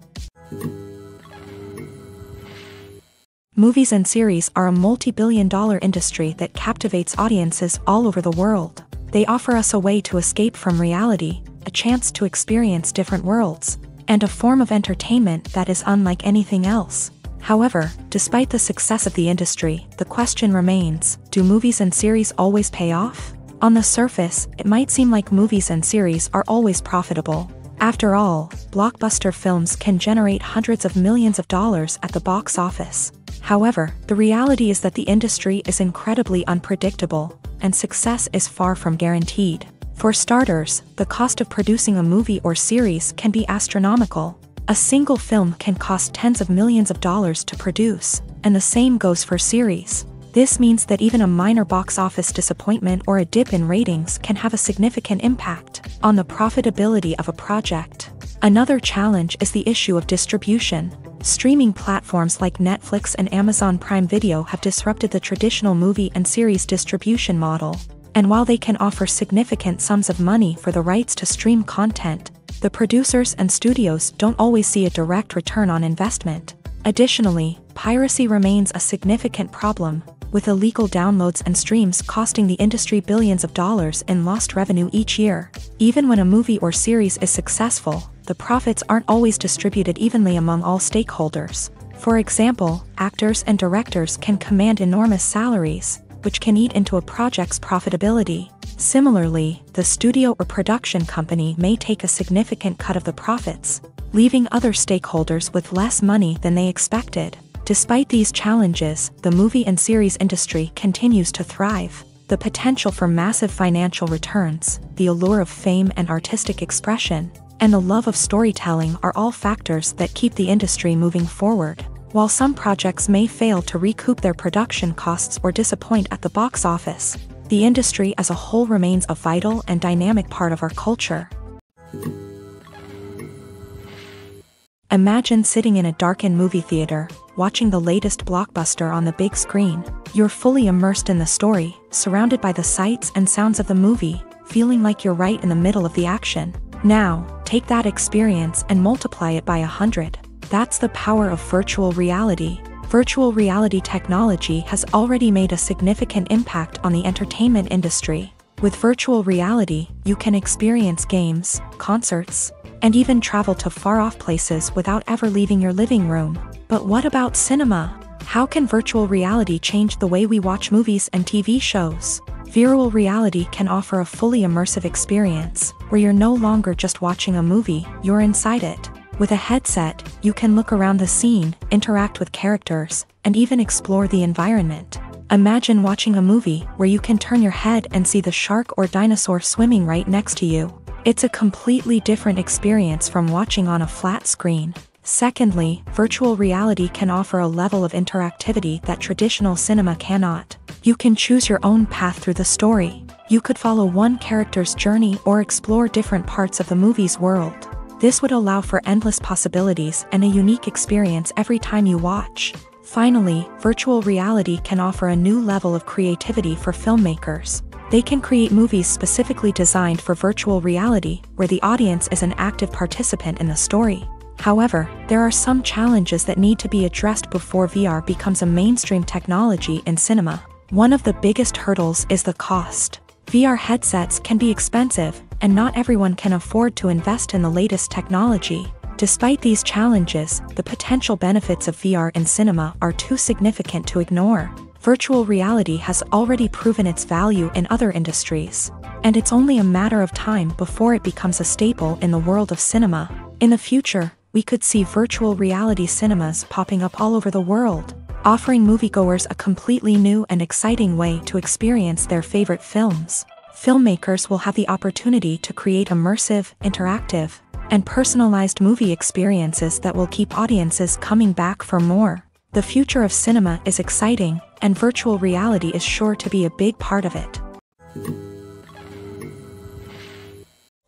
Movies and series are a multi-billion-dollar industry that captivates audiences all over the world. They offer us a way to escape from reality, a chance to experience different worlds, and a form of entertainment that is unlike anything else. However, despite the success of the industry, the question remains, do movies and series always pay off? On the surface, it might seem like movies and series are always profitable. After all, blockbuster films can generate hundreds of millions of dollars at the box office. However, the reality is that the industry is incredibly unpredictable, and success is far from guaranteed. For starters, the cost of producing a movie or series can be astronomical. A single film can cost tens of millions of dollars to produce, and the same goes for series. This means that even a minor box office disappointment or a dip in ratings can have a significant impact on the profitability of a project. Another challenge is the issue of distribution. Streaming platforms like Netflix and Amazon Prime Video have disrupted the traditional movie and series distribution model. And while they can offer significant sums of money for the rights to stream content, the producers and studios don't always see a direct return on investment. Additionally, Piracy remains a significant problem, with illegal downloads and streams costing the industry billions of dollars in lost revenue each year. Even when a movie or series is successful, the profits aren't always distributed evenly among all stakeholders. For example, actors and directors can command enormous salaries, which can eat into a project's profitability. Similarly, the studio or production company may take a significant cut of the profits, leaving other stakeholders with less money than they expected. Despite these challenges, the movie and series industry continues to thrive. The potential for massive financial returns, the allure of fame and artistic expression, and the love of storytelling are all factors that keep the industry moving forward. While some projects may fail to recoup their production costs or disappoint at the box office, the industry as a whole remains a vital and dynamic part of our culture. Imagine sitting in a darkened movie theater, watching the latest blockbuster on the big screen. You're fully immersed in the story, surrounded by the sights and sounds of the movie, feeling like you're right in the middle of the action. Now, take that experience and multiply it by 100. That's the power of virtual reality. Virtual reality technology has already made a significant impact on the entertainment industry. With virtual reality, you can experience games, concerts, and even travel to far-off places without ever leaving your living room. But what about cinema? How can virtual reality change the way we watch movies and TV shows? Virtual reality can offer a fully immersive experience, where you're no longer just watching a movie, you're inside it. With a headset, you can look around the scene, interact with characters, and even explore the environment. Imagine watching a movie where you can turn your head and see the shark or dinosaur swimming right next to you. It's a completely different experience from watching on a flat screen. Secondly, virtual reality can offer a level of interactivity that traditional cinema cannot. You can choose your own path through the story. You could follow one character's journey or explore different parts of the movie's world. This would allow for endless possibilities and a unique experience every time you watch. Finally, virtual reality can offer a new level of creativity for filmmakers. They can create movies specifically designed for virtual reality, where the audience is an active participant in the story. However, there are some challenges that need to be addressed before VR becomes a mainstream technology in cinema. One of the biggest hurdles is the cost. VR headsets can be expensive, and not everyone can afford to invest in the latest technology. Despite these challenges, the potential benefits of VR in cinema are too significant to ignore. Virtual reality has already proven its value in other industries, and it's only a matter of time before it becomes a staple in the world of cinema. In the future, we could see virtual reality cinemas popping up all over the world, offering moviegoers a completely new and exciting way to experience their favorite films. Filmmakers will have the opportunity to create immersive, interactive, and personalized movie experiences that will keep audiences coming back for more. The future of cinema is exciting, and virtual reality is sure to be a big part of it.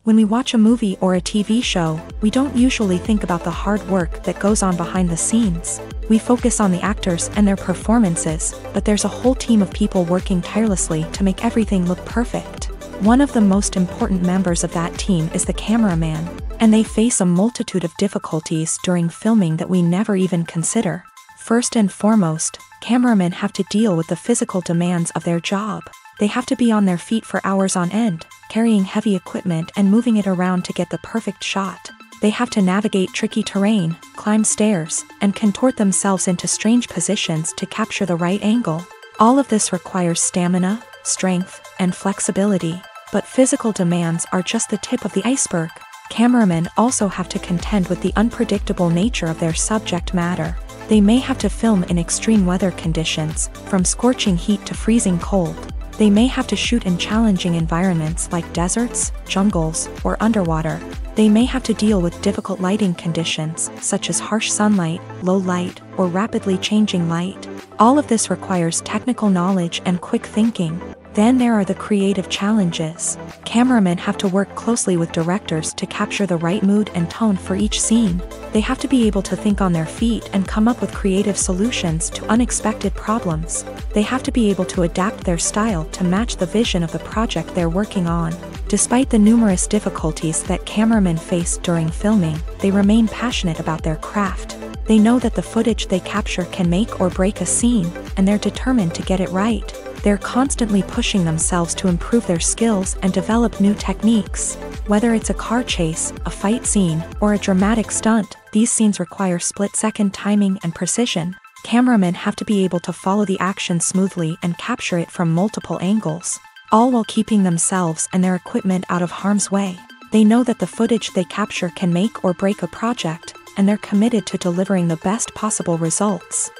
When we watch a movie or a TV show, we don't usually think about the hard work that goes on behind the scenes. We focus on the actors and their performances, but there's a whole team of people working tirelessly to make everything look perfect. One of the most important members of that team is the cameraman, and they face a multitude of difficulties during filming that we never even consider. First and foremost, cameramen have to deal with the physical demands of their job. They have to be on their feet for hours on end, carrying heavy equipment and moving it around to get the perfect shot. They have to navigate tricky terrain, climb stairs, and contort themselves into strange positions to capture the right angle. All of this requires stamina, strength, and flexibility. But physical demands are just the tip of the iceberg. Cameramen also have to contend with the unpredictable nature of their subject matter. They may have to film in extreme weather conditions, from scorching heat to freezing cold. They may have to shoot in challenging environments like deserts, jungles, or underwater. They may have to deal with difficult lighting conditions, such as harsh sunlight, low light, or rapidly changing light. All of this requires technical knowledge and quick thinking. Then there are the creative challenges. Cameramen have to work closely with directors to capture the right mood and tone for each scene. They have to be able to think on their feet and come up with creative solutions to unexpected problems. They have to be able to adapt their style to match the vision of the project they're working on. Despite the numerous difficulties that cameramen face during filming, they remain passionate about their craft. They know that the footage they capture can make or break a scene, and they're determined to get it right. They're constantly pushing themselves to improve their skills and develop new techniques. Whether it's a car chase, a fight scene, or a dramatic stunt, these scenes require split-second timing and precision. Cameramen have to be able to follow the action smoothly and capture it from multiple angles, all while keeping themselves and their equipment out of harm's way. They know that the footage they capture can make or break a project, and they're committed to delivering the best possible results.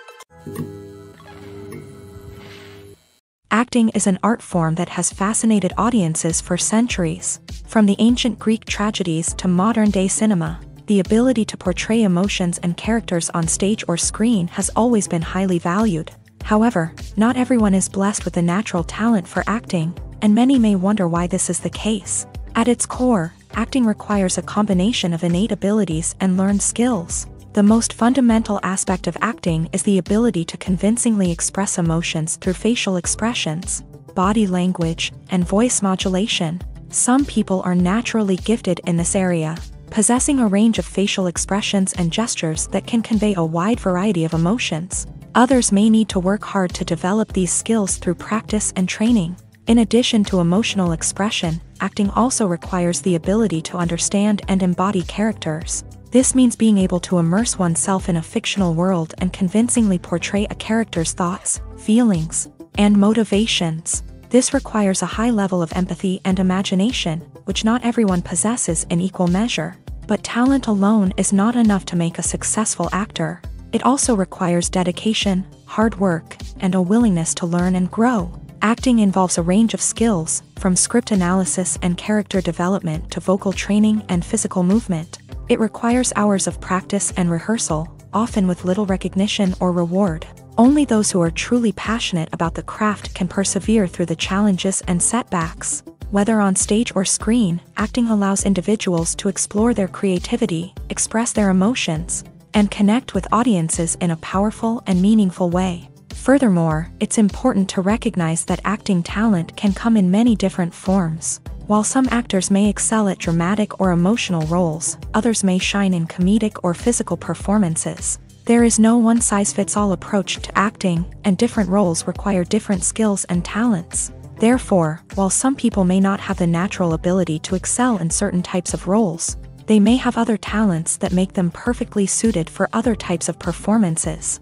Acting is an art form that has fascinated audiences for centuries. From the ancient Greek tragedies to modern-day cinema, the ability to portray emotions and characters on stage or screen has always been highly valued. However, not everyone is blessed with a natural talent for acting, and many may wonder why this is the case. At its core, acting requires a combination of innate abilities and learned skills. The most fundamental aspect of acting is the ability to convincingly express emotions through facial expressions, body language, and voice modulation. Some people are naturally gifted in this area, possessing a range of facial expressions and gestures that can convey a wide variety of emotions. Others may need to work hard to develop these skills through practice and training. In addition to emotional expression, acting also requires the ability to understand and embody characters. This means being able to immerse oneself in a fictional world and convincingly portray a character's thoughts, feelings, and motivations. This requires a high level of empathy and imagination, which not everyone possesses in equal measure. But talent alone is not enough to make a successful actor. It also requires dedication, hard work, and a willingness to learn and grow. Acting involves a range of skills, from script analysis and character development to vocal training and physical movement. It requires hours of practice and rehearsal, often with little recognition or reward. Only those who are truly passionate about the craft can persevere through the challenges and setbacks. Whether on stage or screen, acting allows individuals to explore their creativity, express their emotions, and connect with audiences in a powerful and meaningful way. Furthermore, it's important to recognize that acting talent can come in many different forms. While some actors may excel at dramatic or emotional roles, others may shine in comedic or physical performances. There is no one-size-fits-all approach to acting, and different roles require different skills and talents. Therefore, while some people may not have the natural ability to excel in certain types of roles, they may have other talents that make them perfectly suited for other types of performances.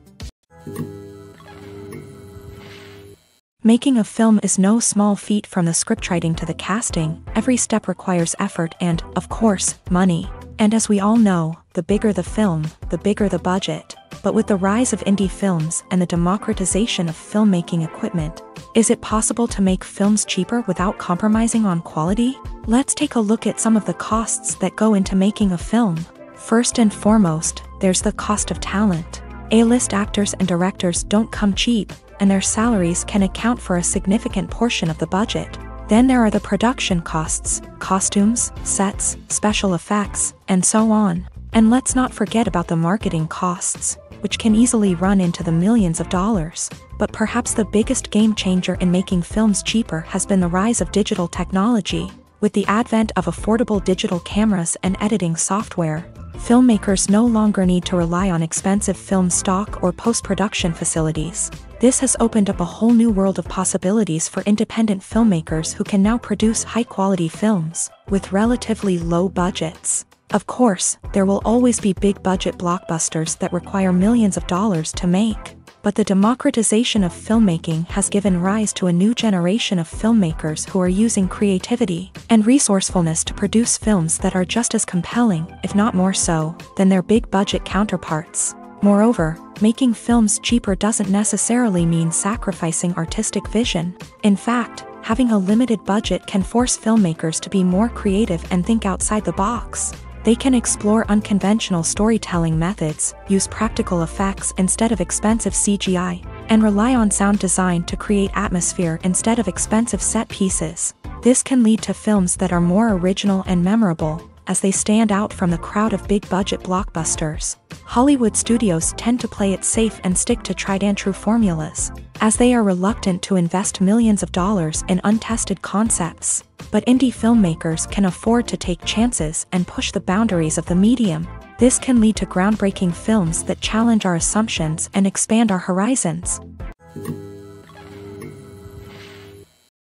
Making a film is no small feat. From the scriptwriting to the casting, every step requires effort and, of course, money. And as we all know, the bigger the film, the bigger the budget. But with the rise of indie films and the democratization of filmmaking equipment, is it possible to make films cheaper without compromising on quality? Let's take a look at some of the costs that go into making a film. First and foremost, there's the cost of talent. A-list actors and directors don't come cheap, and their salaries can account for a significant portion of the budget. Then there are the production costs, costumes, sets, special effects, and so on. And let's not forget about the marketing costs, which can easily run into the millions of dollars. But perhaps the biggest game changer in making films cheaper has been the rise of digital technology. With the advent of affordable digital cameras and editing software, filmmakers no longer need to rely on expensive film stock or post-production facilities. This has opened up a whole new world of possibilities for independent filmmakers who can now produce high-quality films with relatively low budgets. Of course, there will always be big-budget blockbusters that require millions of dollars to make. But the democratization of filmmaking has given rise to a new generation of filmmakers who are using creativity and resourcefulness to produce films that are just as compelling, if not more so, than their big-budget counterparts. Moreover, making films cheaper doesn't necessarily mean sacrificing artistic vision. In fact, having a limited budget can force filmmakers to be more creative and think outside the box. They can explore unconventional storytelling methods, use practical effects instead of expensive CGI, and rely on sound design to create atmosphere instead of expensive set pieces. This can lead to films that are more original and memorable, as they stand out from the crowd of big-budget blockbusters. Hollywood studios tend to play it safe and stick to tried-and-true formulas, as they are reluctant to invest millions of dollars in untested concepts. But indie filmmakers can afford to take chances and push the boundaries of the medium. This can lead to groundbreaking films that challenge our assumptions and expand our horizons.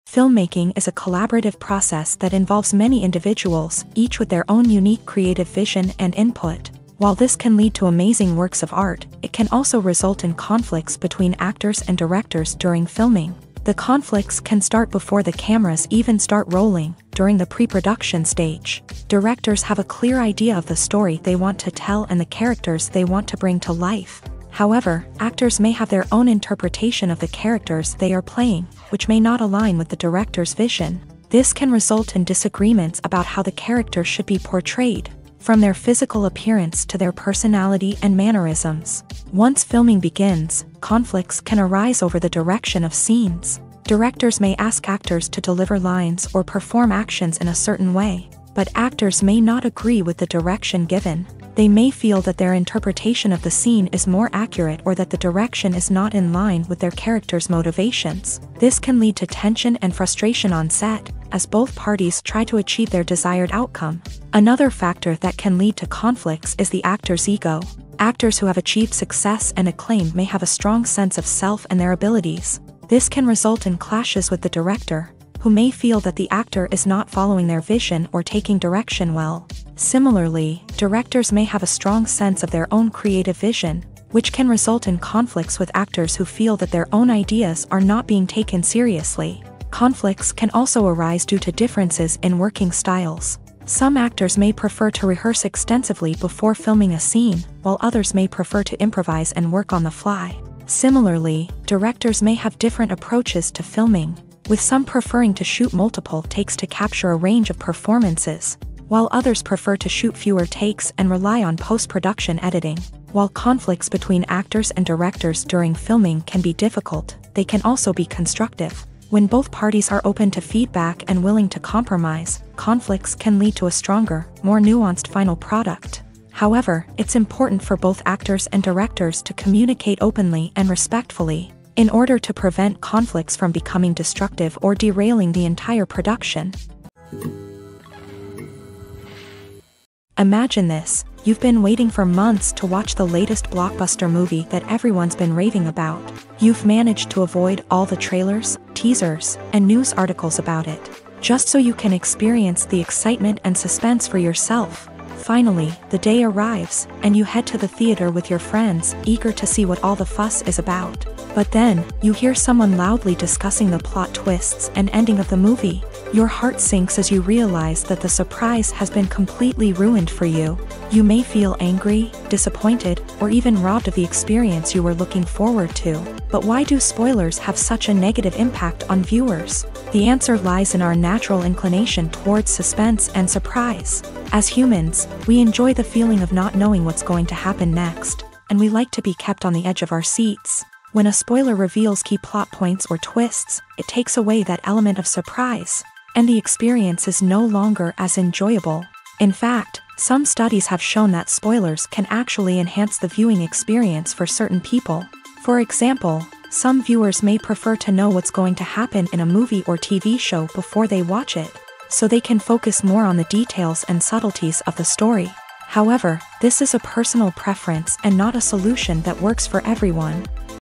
Filmmaking is a collaborative process that involves many individuals, each with their own unique creative vision and input. While this can lead to amazing works of art, it can also result in conflicts between actors and directors during filming. The conflicts can start before the cameras even start rolling, during the pre-production stage. Directors have a clear idea of the story they want to tell and the characters they want to bring to life. However, actors may have their own interpretation of the characters they are playing, which may not align with the director's vision. This can result in disagreements about how the character should be portrayed, from their physical appearance to their personality and mannerisms. Once filming begins, conflicts can arise over the direction of scenes. Directors may ask actors to deliver lines or perform actions in a certain way, but actors may not agree with the direction given. They may feel that their interpretation of the scene is more accurate or that the direction is not in line with their character's motivations. This can lead to tension and frustration on set, as both parties try to achieve their desired outcome. Another factor that can lead to conflicts is the actor's ego. Actors who have achieved success and acclaim may have a strong sense of self and their abilities. This can result in clashes with the director, who may feel that the actor is not following their vision or taking direction well. Similarly, directors may have a strong sense of their own creative vision, which can result in conflicts with actors who feel that their own ideas are not being taken seriously. Conflicts can also arise due to differences in working styles. Some actors may prefer to rehearse extensively before filming a scene, while others may prefer to improvise and work on the fly. Similarly, directors may have different approaches to filming, with some preferring to shoot multiple takes to capture a range of performances, while others prefer to shoot fewer takes and rely on post-production editing. While conflicts between actors and directors during filming can be difficult, they can also be constructive. When both parties are open to feedback and willing to compromise, conflicts can lead to a stronger, more nuanced final product. However, it's important for both actors and directors to communicate openly and respectfully, in order to prevent conflicts from becoming destructive or derailing the entire production. Imagine this: you've been waiting for months to watch the latest blockbuster movie that everyone's been raving about. You've managed to avoid all the trailers, teasers, and news articles about it, just so you can experience the excitement and suspense for yourself. Finally, the day arrives, and you head to the theater with your friends, eager to see what all the fuss is about. But then, you hear someone loudly discussing the plot twists and ending of the movie. Your heart sinks as you realize that the surprise has been completely ruined for you. You may feel angry, disappointed, or even robbed of the experience you were looking forward to. But why do spoilers have such a negative impact on viewers? The answer lies in our natural inclination towards suspense and surprise. As humans, we enjoy the feeling of not knowing what's going to happen next, and we like to be kept on the edge of our seats. When a spoiler reveals key plot points or twists, it takes away that element of surprise, and the experience is no longer as enjoyable. In fact, some studies have shown that spoilers can actually enhance the viewing experience for certain people. For example, some viewers may prefer to know what's going to happen in a movie or TV show before they watch it, so they can focus more on the details and subtleties of the story. However, this is a personal preference and not a solution that works for everyone.